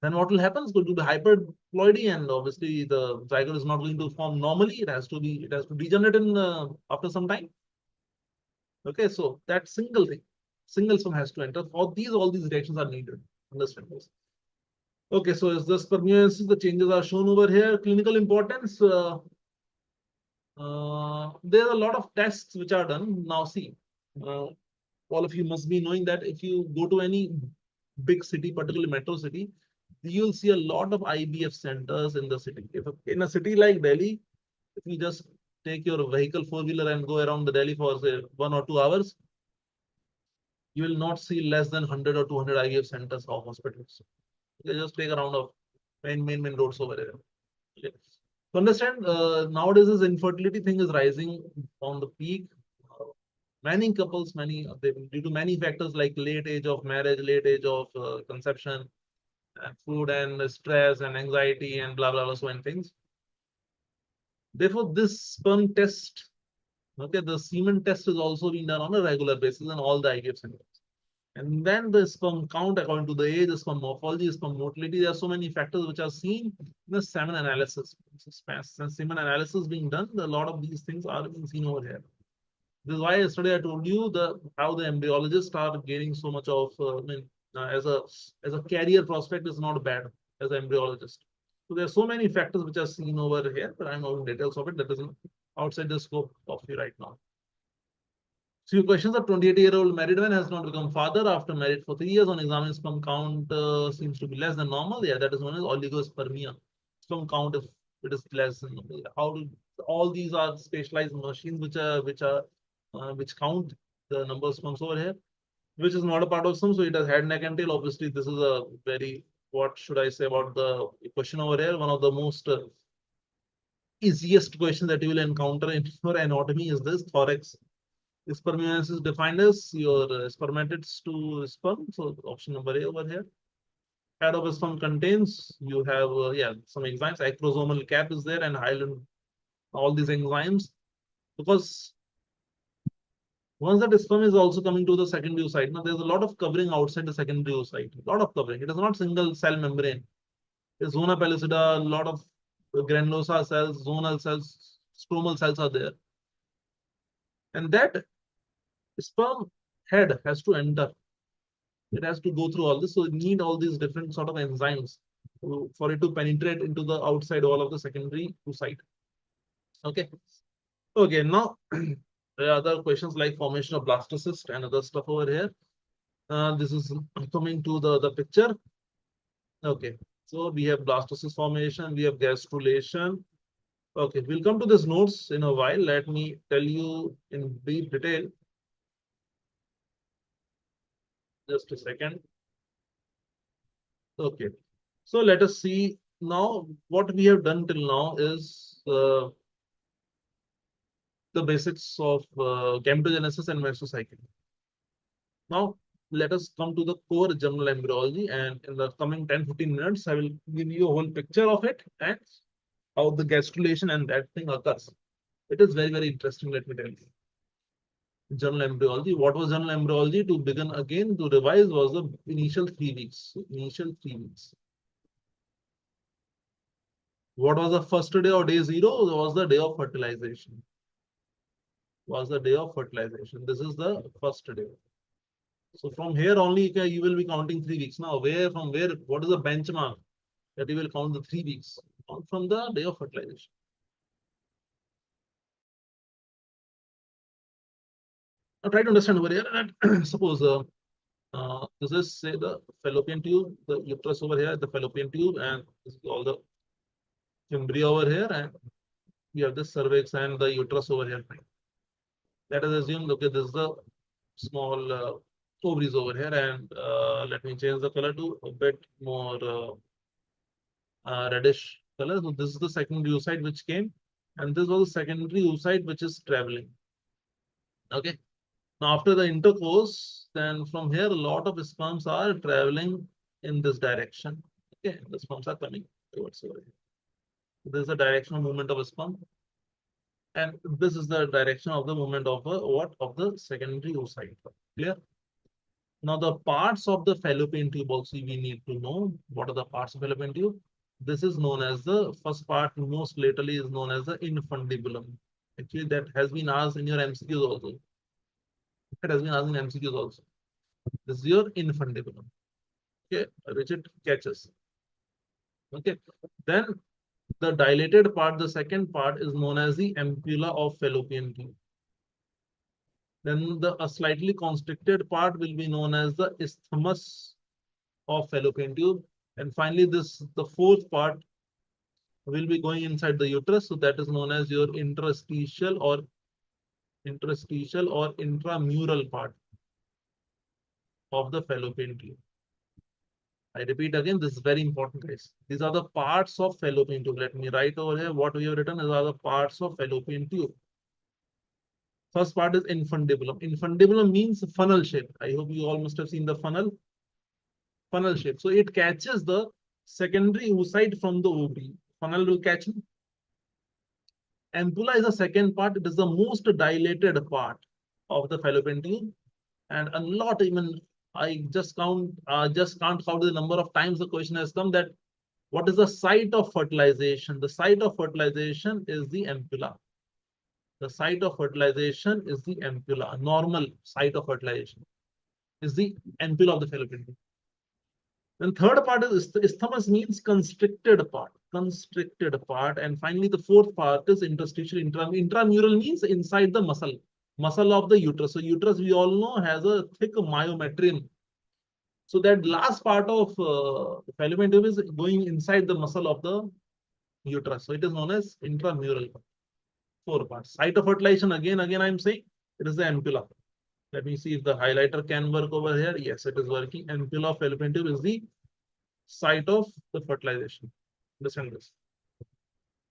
then what will happen is going to be hyperploidy, and obviously the zygote is not going to form normally. It has to degenerate in after some time. Okay, so that single sperm has to enter. For all these reactions are needed. Understand this. Okay, so is this permeance? The changes are shown over here. Clinical importance. There are a lot of tests which are done. Now, see, all of you must be knowing that if you go to any big city, particularly metro city, you'll see a lot of IVF centers in the city. If in a city like Delhi, if you just take your vehicle, four-wheeler, and go around the Delhi for say 1 or 2 hours, you will not see less than 100 or 200 IVF centers or hospitals. You just take a round of main roads over there. Okay. To understand, nowadays this infertility thing is rising on the peak. Many couples, due to many factors like late age of marriage, late age of conception, food and stress and anxiety and blah blah blah, so many things. Therefore, this sperm test, okay, the semen test is also being done on a regular basis in all the IVF centers. And then the sperm count according to the age, the sperm morphology, sperm motility. There are so many factors which are seen in the semen analysis. Semen analysis being done, a lot of these things are being seen over here. This is why yesterday I told you how the embryologists are gaining so much of as a career prospect is not bad as an embryologist. So there are so many factors which are seen over here, but I'm not in details of it. That is outside the scope of you right now. So your questions: a 28-year-old married man has not become father after married for 3 years. On examining sperm count seems to be less than normal. Yeah, that is known as oligospermia. Sperm count, if it is less than normal. How do all these are specialized machines which count the number of sperms over here, which is not a part of sperm. So it has head, neck, and tail. Obviously, this is a very, what should I say about the question over here? One of the most easiest questions that you will encounter in your anatomy is this thorax. Spermiogenesis is defined as your spermatids to sperm. So option number A over here. Head of a sperm contains, you have some enzymes. Acrosomal cap is there and hyaline, all these enzymes. Because once that sperm is also coming to the secondary oocyte, now there's a lot of covering outside the secondary oocyte. A lot of covering. It is not single cell membrane. There's zona pellucida, a lot of granulosa cells, zonal cells, stromal cells are there. And that sperm head has to enter. It has to go through all this. So it need all these different sort of enzymes for it to penetrate into the outside wall of the secondary oocyte. Okay. Okay. Now there are other questions like formation of blastocyst and other stuff over here. This is coming to the picture. Okay. So we have blastocyst formation, we have gastrulation. Okay, we'll come to this notes in a while. Let me tell you in brief detail. Just a second. Okay. So let us see now what we have done till now is the basics of gametogenesis and mesocycle. Now let us come to the core general embryology, and in the coming 10-15 minutes, I will give you a whole picture of it and how the gastrulation and that thing occurs. It is very, very interesting, let me tell you. General embryology. What was general embryology? To begin again, to revise, was the initial 3 weeks. Initial 3 weeks. What was the first day or day 0? Was the day of fertilization. Was the day of fertilization. This is the first day. So from here only you will be counting 3 weeks. Now from where, what is the benchmark that you will count the 3 weeks? Count from the day of fertilization. Now try to understand over here that suppose this is say the fallopian tube, the uterus over here, the fallopian tube, and this is all the embryo over here, and we have the cervix and the uterus over here. Let us assume, okay, this is the small ovaries over here, and let me change the color to a bit more reddish color. So this is the secondary oocyte which came, and this was the secondary oocyte which is traveling. Okay. Now after the intercourse, then from here a lot of sperms are traveling in this direction. Okay, the sperms are coming towards over here. This is the directional movement of a sperm, and this is the direction of the movement of the secondary oocyte. Clear? Now the parts of the fallopian tube also we need to know. What are the parts of fallopian tube? This is known as the first part, most lately is known as the infundibulum. Actually, that has been asked in your MCQs also. It has been asked in MCQs also. This is your infundibulum. Okay, which it catches. Okay, then the dilated part, the second part, is known as the ampulla of fallopian tube. Then a slightly constricted part will be known as the isthmus of fallopian tube. And finally, the fourth part will be going inside the uterus. So that is known as your interstitial or intramural part of the fallopian tube. I repeat again, this is very important, guys. These are the parts of fallopian tube. Let me write over here what we have written. These are the parts of fallopian tube. First part is infundibulum. Infundibulum means funnel shape. I hope you all must have seen the funnel shape. So it catches the secondary oocyte from the ovary. Funnel will catch it. Ampulla is the second part. It is the most dilated part of the fallopian tube, and a lot, even I just can't count the number of times the question has come that what is the site of fertilization? The site of fertilization is the ampulla. The site of fertilization is the ampulla. Normal site of fertilization is the ampulla of the fallopian tube. Then third part is isthmus, means constricted part. Constricted part. And finally, the fourth part is interstitial. Intramural means inside the muscle of the uterus. So uterus, we all know, has a thick myometrium. So that last part of fallopian tube is going inside the muscle of the uterus. So it is known as intramural. Four parts. Site of fertilization, again I'm saying, it is the ampulla. Let me see if the highlighter can work over here. Yes, it is working. Ampulla of fallopian tube is the site of the fertilization. Understand this?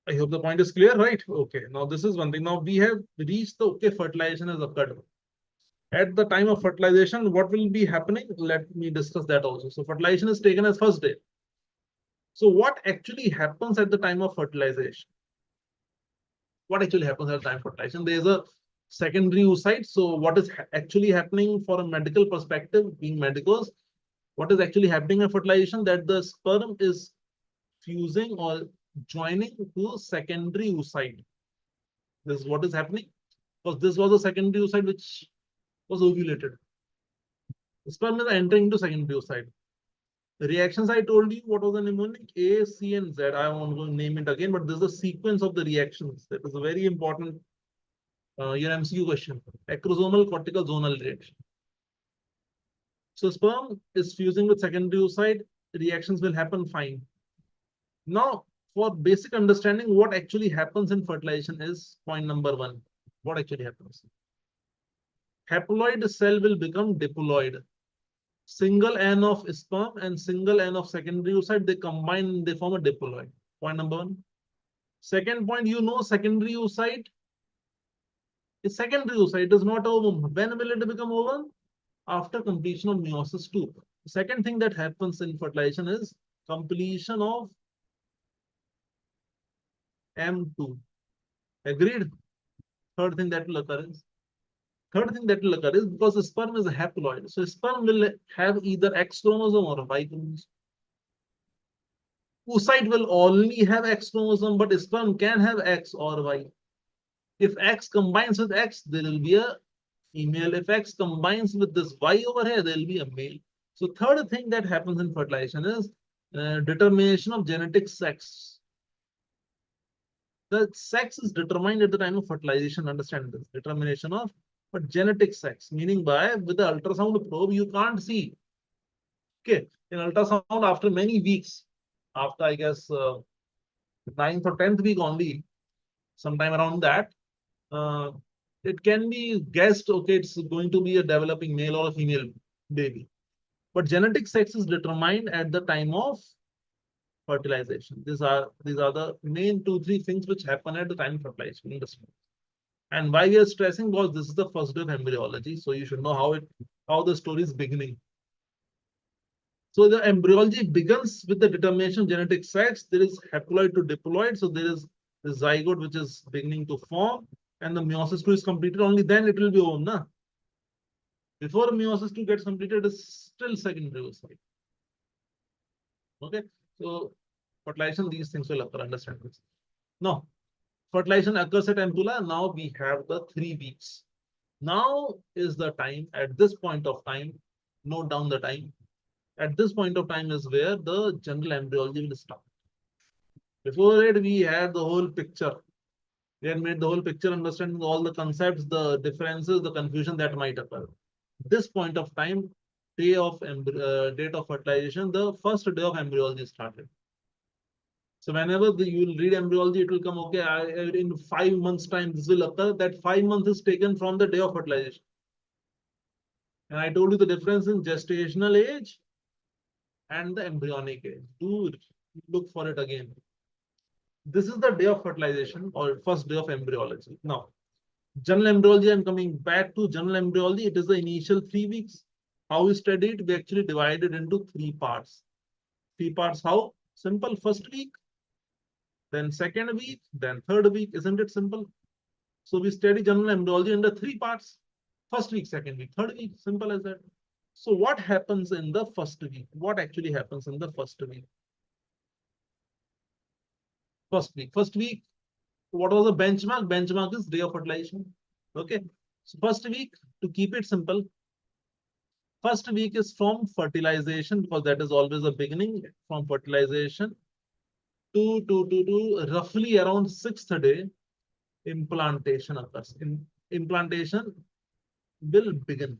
I hope the point is clear, right? Okay, now this is one thing. Now we have reached the okay, fertilization has occurred. At the time of fertilization, what will be happening? Let me discuss that also. So fertilization is taken as first day. So what actually happens at the time of fertilization? What actually happens at the time of fertilization? There is a secondary oocyte. So what is actually happening for a medical perspective, being medicos, what is actually happening in fertilization? That the sperm is fusing or joining to secondary oocyte. This is what is happening, because this was a secondary oocyte which was ovulated. The sperm is entering into secondary oocyte. The reactions I told you, what was the mnemonic? A, C, and Z. I won't go name it again, but this is the sequence of the reactions. That is a very important your MCQ question. Acrosomal cortical zonal reaction. So sperm is fusing with secondary oocyte. Reactions will happen fine. Now, for basic understanding, what actually happens in fertilization is point number one. What actually happens? Haploid cell will become diploid. Single N of sperm and single N of secondary oocyte, they combine, they form a diploid. Point number one. Second point, you know, secondary oocyte is secondary oocyte. It is not ovum. When will it become ovum? After completion of meiosis 2. The second thing that happens in fertilization is completion of M2. Agreed? Third thing that will occur is because the sperm is a haploid. So sperm will have either X chromosome or Y chromosome. Oocyte will only have X chromosome, but sperm can have X or Y. If X combines with X, there will be a female. If X combines with this Y over here, there will be a male. So third thing that happens in fertilization is determination of genetic sex. The sex is determined at the time of fertilization. Understand this. Determination of genetic sex, meaning by with the ultrasound probe, you can't see. Okay, in ultrasound, after many weeks, after I guess 9th or 10th week only, sometime around that, it can be guessed, okay, it's going to be a developing male or a female baby. But genetic sex is determined at the time of fertilization. These are the main 2-3 things which happen at the time of fertilization. And why we are stressing, because this is the first day of embryology, so you should know how the story is beginning. So the embryology begins with the determination of genetic sex. There is haploid to diploid, so there is the zygote which is beginning to form, and the meiosis 2 is completed. Only then it will be ovum, na? Before meiosis 2 gets completed, it is still secondary oocyte. Okay, so fertilization, these things will occur. Understand this? Now, fertilization occurs at ampulla. Now we have the 3 weeks. Now is the time. At this point of time, note down the time. At this point of time is where the general embryology will start. Before it, we had the whole picture. We had made the whole picture, understanding all the concepts, the differences, the confusion that might occur. This point of time, date of fertilization, the first day of embryology started. So whenever you will read embryology, it will come, okay, in 5 months' time, this will occur. That 5 months is taken from the day of fertilization. And I told you the difference in gestational age and the embryonic age. Do look for it again. This is the day of fertilization or first day of embryology. Now, General embryology, I'm coming back to general embryology. It is the initial 3 weeks. How we study it? We actually divided into 3 parts. 3 parts how? Simple. First week, then second week, then third week. Isn't it simple? So we study general embryology under 3 parts. First week, second week, third week. Simple as that. So what happens in the first week? What actually happens in the first week? First week, what was the benchmark? Benchmark is day of fertilization. Okay. So first week, to keep it simple, first week is from fertilization, because that is always a beginning, from fertilization to roughly around 6th day, implantation occurs. Implantation will begin.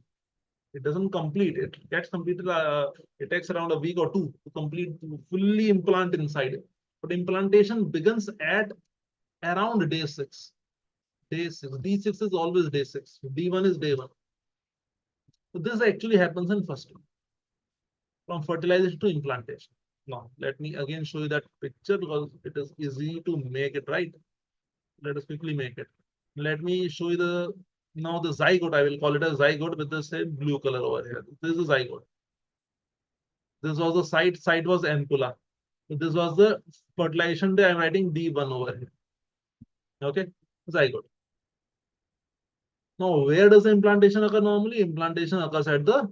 It doesn't complete. It gets completed. It takes around a week or two to complete, to fully implant inside it. But implantation begins at around day 6. Day 6. D6 is always day 6. D1 is day 1. So this actually happens in first week, from fertilization to implantation. Now, let me again show you that picture because it is easy to make it right. Let us quickly make it. Let me show you now the zygote. I will call it a zygote with the same blue color over here. This is a zygote. This was the site. Site was ampulla. So this was the fertilization day. I'm writing D1 over here. Okay, zygote. Now, where does the implantation occur normally? Implantation occurs at the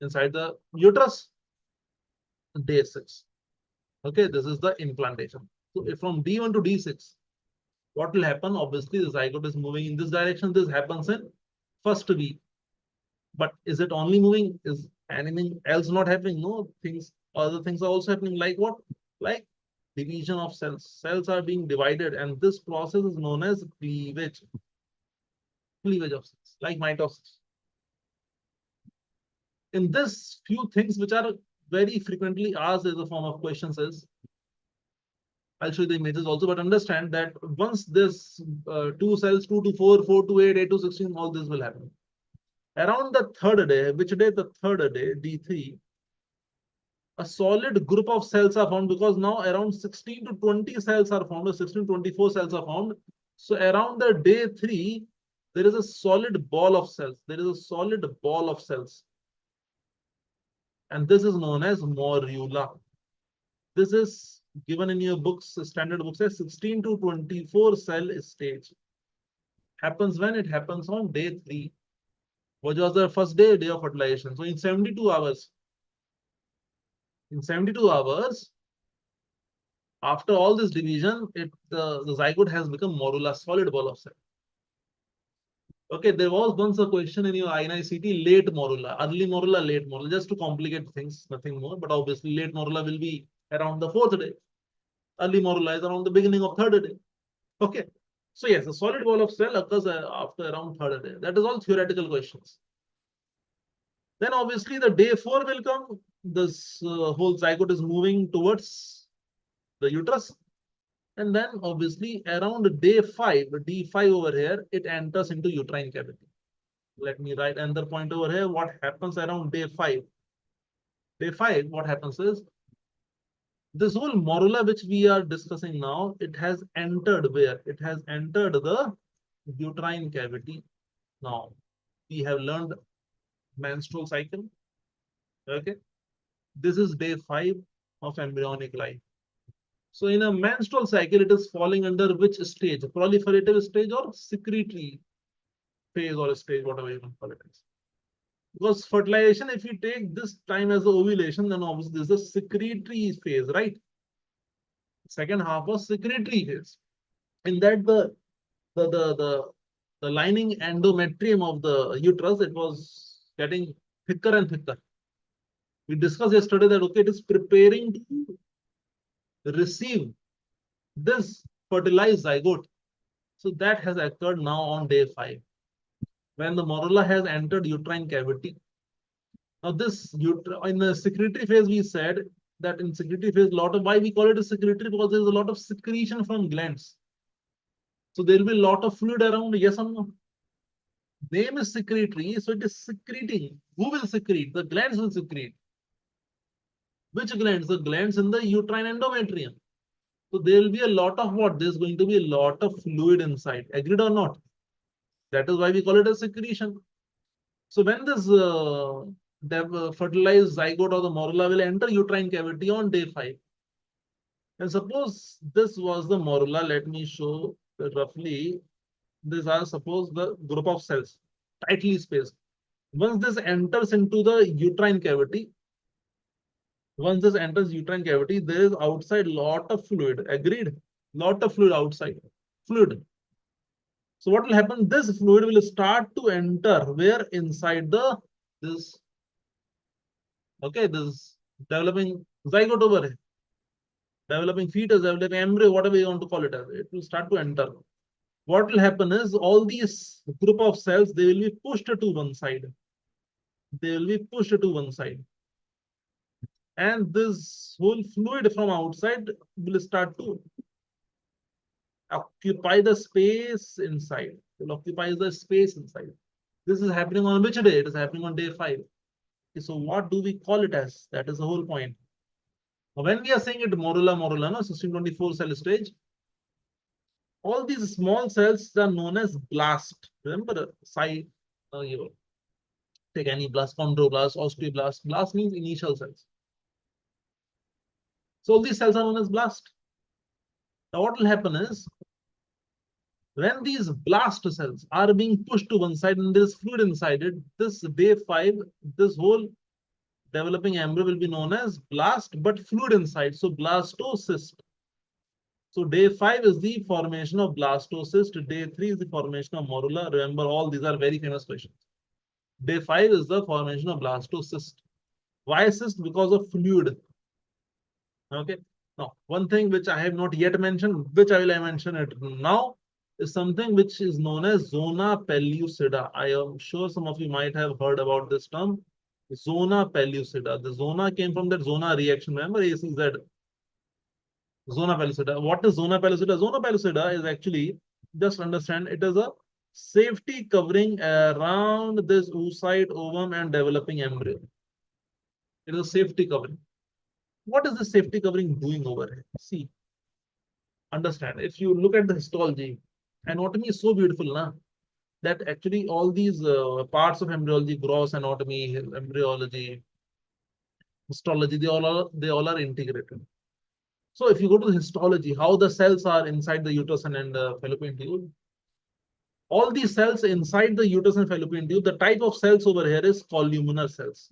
inside the uterus, day 6. Okay, this is the implantation. So if from D1 to D6, what will happen? Obviously, the zygote is moving in this direction. This happens in first week. But is it only moving? Is anything else not happening? No, other things are also happening. Like what? Like division of cells. Cells are being divided, and this process is known as cleavage. Cleavage of cells, like mitosis. In this, few things which are very frequently asked as a form of questions is, I'll show you the images also, but understand that once this 2 cells, 2 to 4, 4 to 8, 8 to 16, all this will happen. Around the third day, which day? The third day, D3, a solid group of cells are found, because now around 16 to 20 cells are found, or 16 to 24 cells are found. So around the day 3, there is a solid ball of cells. There is a solid ball of cells. And this is known as morula. This is given in your books, standard books, as 16 to 24 cell stage. Happens when? It happens on day 3. What was the first day? Day of fertilization. So in 72 hours, after all this division, the zygote has become morula, solid ball of cell. Okay, there was once a question in your INICT, late morula, early morula, late morula, just to complicate things, nothing more. But obviously, late morula will be around the 4th day. Early morula is around the beginning of 3rd day. Okay. So yes, a solid ball of cell occurs after around 3rd day. That is all theoretical questions. Then obviously the day 4 will come. This whole zygote is moving towards the uterus. And then obviously around day 5, D5 over here, it enters into uterine cavity. Let me write another point over here. What happens around day 5? Day 5, what happens is, this whole morula which we are discussing now, it has entered where? It has entered the uterine cavity. Now, we have learned menstrual cycle. Okay. This is day 5 of embryonic life. So in a menstrual cycle, it is falling under which stage? Proliferative stage or secretory phase or stage, whatever you can call it. Because fertilization, if you take this time as the ovulation, then obviously this is the secretory phase, right? Second half was secretory phase. In that the lining endometrium of the uterus, it was getting thicker and thicker. We discussed yesterday that okay, it is preparing to receive this fertilized zygote. So that has occurred now on day 5, when the morula has entered uterine cavity. Now this in the secretory phase, we said that in secretory phase, why we call it a secretory, because there is a lot of secretion from glands. So there will be a lot of fluid around, yes or no? Name is secretory, so it is secreting. Who will secrete? The glands will secrete. Which glands? The glands in the uterine endometrium. So there will be a lot of what? There's going to be a lot of fluid inside. Agreed or not? That is why we call it a secretion. So when this fertilized zygote or the morula will enter uterine cavity on day 5. And suppose this was the morula, let me show roughly. These are suppose the group of cells, tightly spaced. Once this enters into the uterine cavity, there is outside lot of fluid. Agreed? Lot of fluid outside. Fluid. So what will happen? This fluid will start to enter where inside this this developing zygote over here, developing fetus, developing embryo, whatever you want to call it as. It will start to enter. What will happen is all these group of cells, they will be pushed to one side. And this whole fluid from outside will start to occupy the space inside. It will occupy the space inside. This is happening on which day? It is happening on day 5. Okay, so what do we call it as? That is the whole point. When we are saying it morula, no, 1624 cell stage, all these small cells are known as blast. Remember, you take any blast, chondroblast, osteoblast. Blast means initial cells. So all these cells are known as blast. Now what will happen is, when these blast cells are being pushed to one side and there is fluid inside it, this day 5, this whole developing embryo will be known as blast, but fluid inside. So blastocyst. So day 5 is the formation of blastocyst. Day 3 is the formation of morula. Remember, all these are very famous questions. Day 5 is the formation of blastocyst. Why cyst? Because of fluid. Okay. Now, one thing which I have not yet mentioned, which I will mention it now, is something which is known as zona pellucida. I am sure some of you might have heard about this term. Zona pellucida. The zona came from that zona reaction. Remember, ACZ. Zona pellucida. What is zona pellucida? Zona pellucida is actually, just understand, it is a safety covering around this oocyte, ovum, and developing embryo. It is a safety covering. What is the safety covering doing over here? See, understand. If you look at the histology, anatomy is so beautiful, na, that actually all these parts of embryology, gross anatomy, embryology, histology, they all are integrated. So if you go to the histology, how the cells are inside the uterus and fallopian tube, all these cells inside the uterus and fallopian tube, the type of cells over here is columnar cells.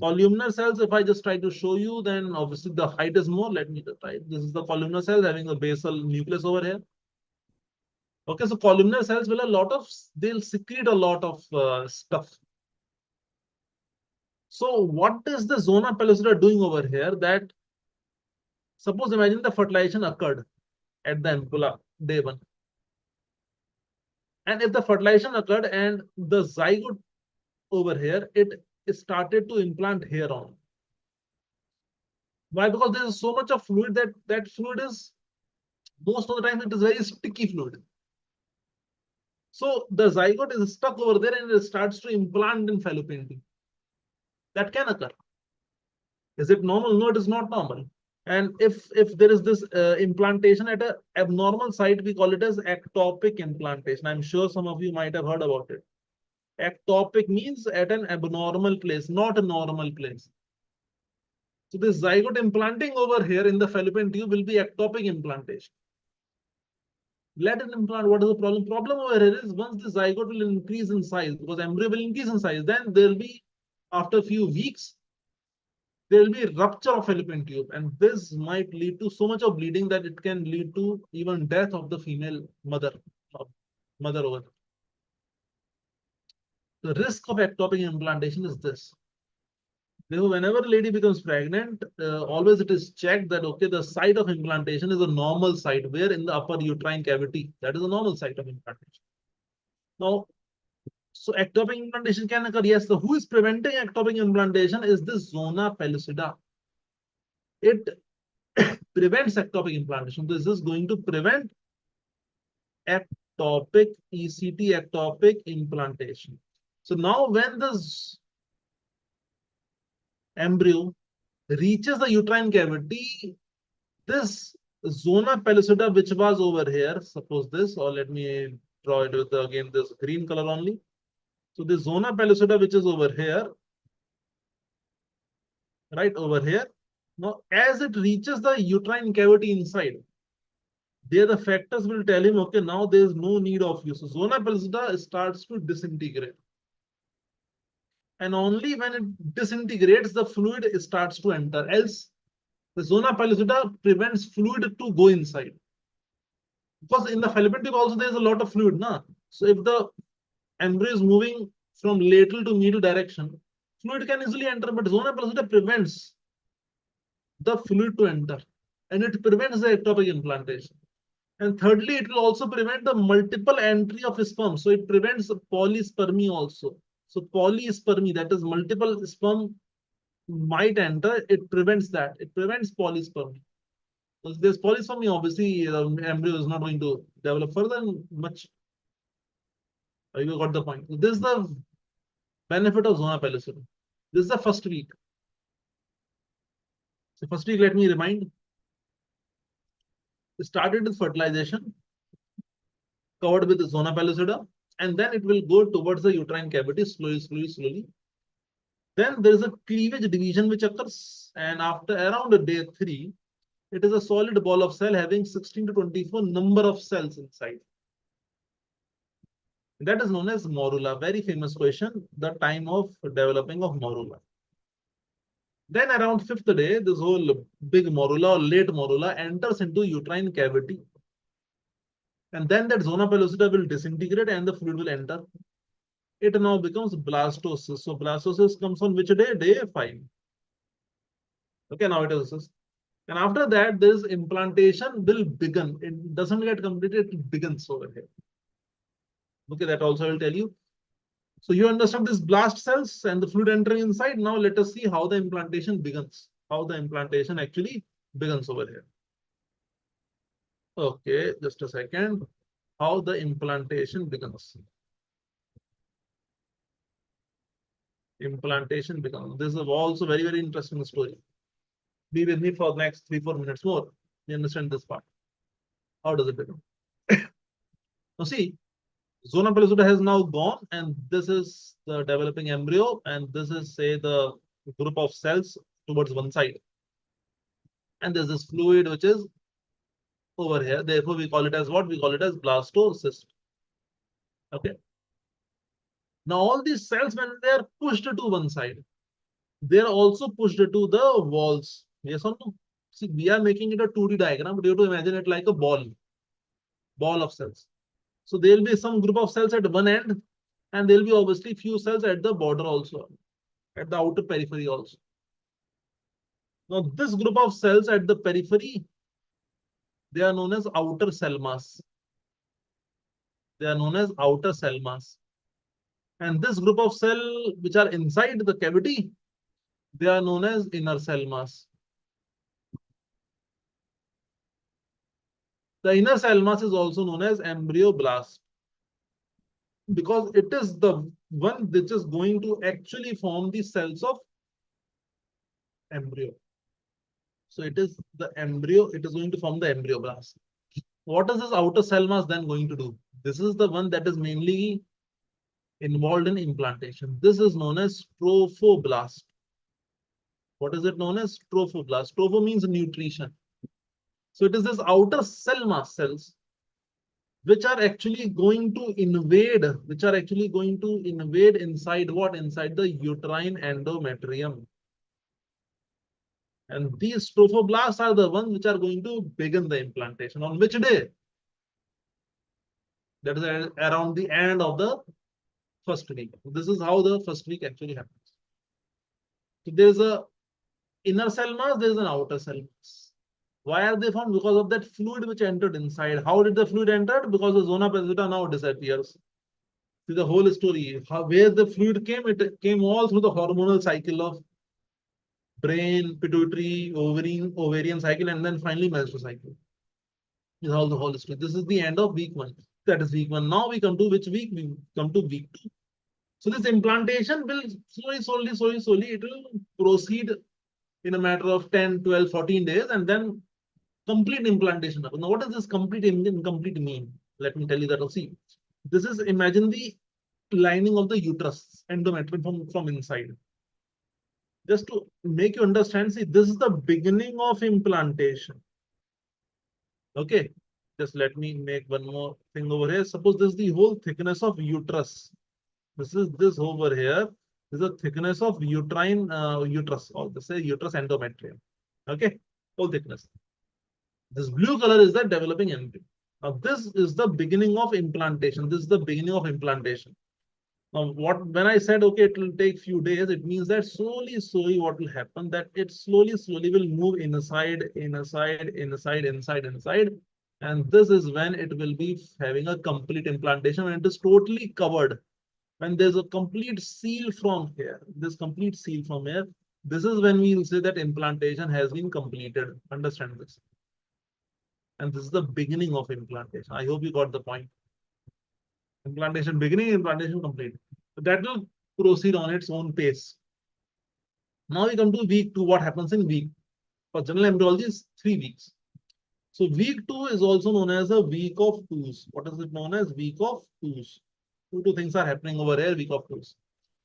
Columnar cells, if I just try to show you, then obviously the height is more. Let me try. This is the columnar cell having a basal nucleus over here. Okay, so columnar cells will they'll secrete a lot of stuff. So what is the zona pellucida doing over here? That suppose imagine the fertilization occurred at the ampulla day 1. And if the fertilization occurred and the zygote over here, it started to implant here on. Why? Because there is so much of fluid that fluid is, most of the time, it is very sticky fluid. So the zygote is stuck over there and it starts to implant in fallopian tube. That can occur. Is it normal? No, it is not normal. And if there is this implantation at an abnormal site, we call it as ectopic implantation. I'm sure some of you might have heard about it. Ectopic means at an abnormal place, not a normal place. So this zygote implanting over here in the fallopian tube will be ectopic implantation. Let it implant. What is the problem? Problem over here is, once the zygote will increase in size, because embryo will increase in size, then there will be, after a few weeks, there will be rupture of fallopian tube, and this might lead to so much of bleeding that it can lead to even death of the female mother over there. The risk of ectopic implantation is this. Therefore, whenever a lady becomes pregnant, always it is checked that, okay, the site of implantation is a normal site, where in the upper uterine cavity, that is a normal site of implantation. Now, so ectopic implantation can occur. Yes, so who is preventing ectopic implantation is this zona pellucida. It prevents ectopic implantation. This is going to prevent ectopic implantation. So now when this embryo reaches the uterine cavity, this zona pellucida, which was over here, suppose this, or let me draw it with again this green color only. So the zona pellucida, which is over here, right over here. Now, as it reaches the uterine cavity inside, there the factors will tell him, okay, now there is no need of you. So zona pellucida starts to disintegrate. And only when it disintegrates, the fluid starts to enter. Else, the zona pellucida prevents fluid to go inside. Because in the fallopian tube also there is a lot of fluid, na? So if the embryo is moving from lateral to medial direction, fluid can easily enter, but zona pellucida prevents the fluid to enter, and it prevents the ectopic implantation. And thirdly, it will also prevent the multiple entry of sperm. So it prevents polyspermy also. So polyspermy, that is multiple sperm might enter, it prevents that. It prevents polyspermy. Because there's polyspermy, obviously, the embryo is not going to develop further much. You got the point. So this is the benefit of zona pellucida. This is the first week. So first week, let me remind. It started with fertilization, covered with zona pellucida, and then it will go towards the uterine cavity slowly. Then there is a cleavage division which occurs, and after around day 3, it is a solid ball of cell having 16 to 24 number of cells inside. That is known as morula. Very famous question, the time of developing of morula. Then around 5th day, this whole big morula or late morula enters into uterine cavity. And then that zona pellucida will disintegrate and the fluid will enter. It now becomes blastocyst. So blastocyst comes on which day? Day 5. Okay, now it is. And after that, this implantation will begin. It doesn't get completed, it begins over here. Okay, that also I will tell you. So you understand this blast cells and the fluid entering inside. Now let us see how the implantation begins. How the implantation actually begins over here. Okay, just a second. How the implantation begins. Implantation begins. This is also very, very interesting story. Be with me for the next 3-4 minutes more. You understand this part. How does it begin? Now see, zona pellucida has now gone, and this is the developing embryo, and this is, say, the group of cells towards one side. And there's this fluid which is over here. Therefore, we call it as what? We call it as blastocyst. Okay. Now, all these cells, when they are pushed to one side, they are also pushed to the walls. Yes or no? See, we are making it a 2D diagram, but you have to imagine it like a ball of cells. So there will be some group of cells at one end, and there will be obviously few cells at the border also, at the outer periphery also. Now, this group of cells at the periphery, they are known as outer cell mass. They are known as outer cell mass. And this group of cells which are inside the cavity, they are known as inner cell mass. The inner cell mass is also known as embryoblast, because it is the one which is going to actually form the cells of embryo. So it is the embryo, it is going to form the embryoblast. What is this outer cell mass then going to do? This is the one that is mainly involved in implantation. This is known as trophoblast. What is it known as? Trophoblast. Tropho means nutrition. So it is this outer cell mass cells which are actually going to invade, inside what? Inside the uterine endometrium. And these trophoblasts are the ones which are going to begin the implantation. On which day? That is around the end of the first week. This is how the first week actually happens. So there's a inner cell mass, there's an outer cell mass. Why are they formed? Because of that fluid which entered inside. How did the fluid enter? Because the zona pellucida now disappears. See the whole story. Where the fluid came, it came all through the hormonal cycle of brain, pituitary, ovarian cycle, and then finally menstrual cycle. This is how the whole story. This is the end of week 1. That is week 1. Now we come to which week? We come to week 2. So this implantation will slowly, it will proceed in a matter of 10, 12, 14 days, and then complete implantation. Now, what does this complete incomplete mean? Let me tell you that. See, This is, imagine the lining of the uterus, endometrium from inside. Just to make you understand, see, this is the beginning of implantation. Okay, just let me make one more thing over here. Suppose this is the whole thickness of uterus. This is this over here. This is the thickness of uterine uterus, or let's say uterus endometrium. Okay, whole thickness. This blue color is the developing embryo. Now this is the beginning of implantation. This is the beginning of implantation. Now, when I said okay, it will take few days, it means that slowly, what will happen, that it slowly will move inside, inside, and this is when it will be having a complete implantation, when it is totally covered. When there's a complete seal from here, this complete seal from here, this is when we will say that implantation has been completed. Understand this? And this is the beginning of implantation. I hope you got the point. Implantation beginning, implantation complete. So that will proceed on its own pace. Now we come to week 2. What happens in week? For general embryology is 3 weeks. So week 2 is also known as a week of twos. What is it known as? Week of twos. Two things are happening over here, week of twos.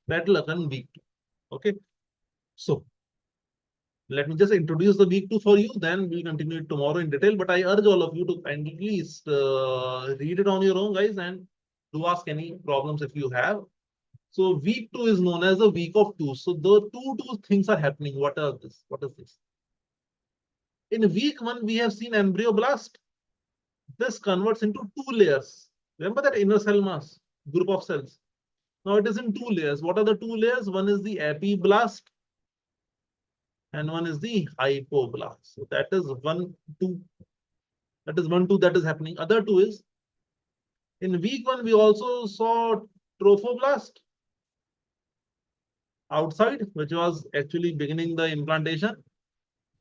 That will occur in week 2. Okay. So let me just introduce the week 2 for you, then we'll continue it tomorrow in detail. But I urge all of you to kindly please read it on your own, guys, and do ask any problems if you have. So week 2 is known as the week of two. So the two things are happening. What are this? What is this? In week 1, we have seen embryoblast. This converts into 2 layers. Remember that inner cell mass, group of cells. Now it is in 2 layers. What are the 2 layers? One is the epiblast and one is the hypoblast. So that is 1, 2. That is 1, 2 that is happening. Other 2 is in week 1, we also saw trophoblast outside, which was actually beginning the implantation.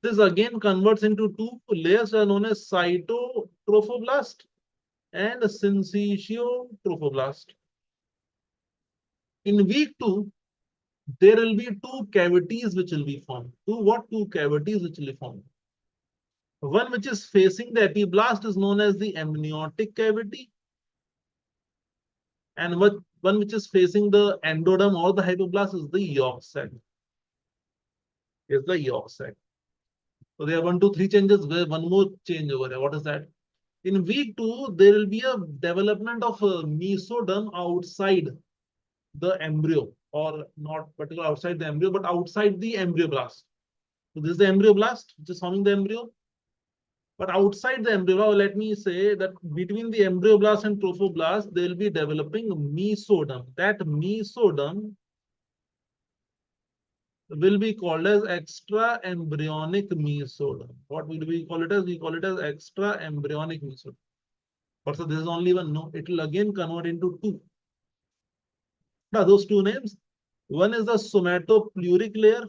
This again converts into 2 layers known as cytotrophoblast and syncytiotrophoblast. In week 2, there will be 2 cavities which will be formed. 2 cavities which will be formed? One which is facing the epiblast is known as the amniotic cavity, and one which is facing the endoderm or the hypoblast is the yolk sac. So there are 1, 2, 3 changes. Where one more change over here. What is that? In week 2, there will be a development of a mesoderm outside the embryo, or not particularly outside the embryo, but outside the embryoblast. So this is the embryoblast, which is forming the embryo. But outside the embryo, let me say that between the embryoblast and trophoblast, they will be developing mesoderm. That mesoderm will be called as extra embryonic mesoderm. What will we call it as? We call it as extra embryonic mesoderm. But so this is only one. No, it will again convert into 2. Now those 2 names. One is the somatopleuric layer,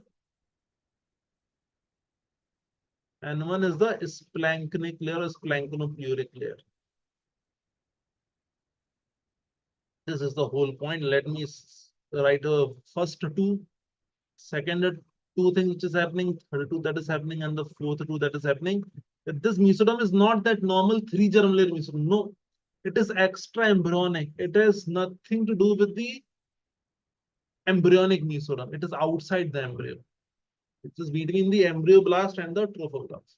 and one is the splanchnic layer or splanchnopluric layer. This is the whole point. Let me write a first 2, second 2 things which is happening, third 2 that is happening, and the fourth 2 that is happening. This mesoderm is not that normal 3 germ layer mesoderm. No, it is extra embryonic. It has nothing to do with the embryonic mesoderm. It is outside the embryo. It is between the embryoblast and the trophoblast.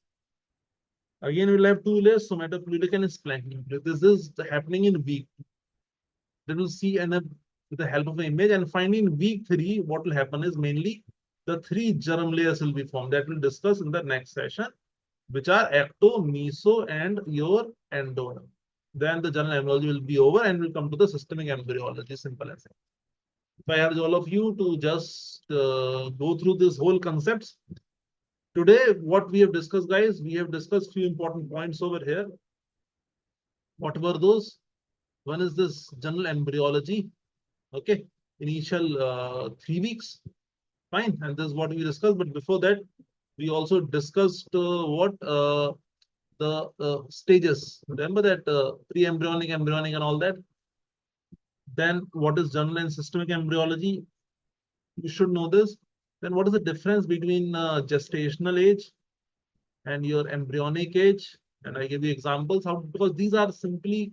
Again, we'll have 2 layers, somatopleuric and splanchnic. This is happening in week 2. Then we'll see with the help of an image. And finally, in week 3, what will happen is mainly the 3 germ layers will be formed. That we'll discuss in the next session, which are ecto, meso, and your endoderm. Then the general embryology will be over, and we'll come to the systemic embryology. Simple as that. If I urge all of you to just go through this whole concepts. Today, what we have discussed, guys, we have discussed few important points over here. What were those? One is this general embryology. Okay, initial 3 weeks. Fine, and this is what we discussed. But before that, we also discussed the stages. Remember that pre-embryonic, embryonic, and all that. Then what is general and systemic embryology? You should know this. Then what is the difference between gestational age and your embryonic age? And I give you examples how, because these are simply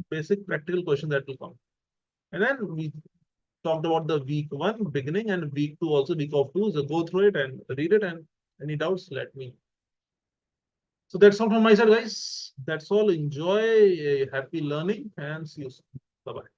basic practical question that will come. And then we talked about the week 1 beginning and week 2 also, week of 2. So go through it and read it, and any doubts, let me. So that's all from my side, guys. That's all. Enjoy, happy learning, and see you soon. Bye-bye.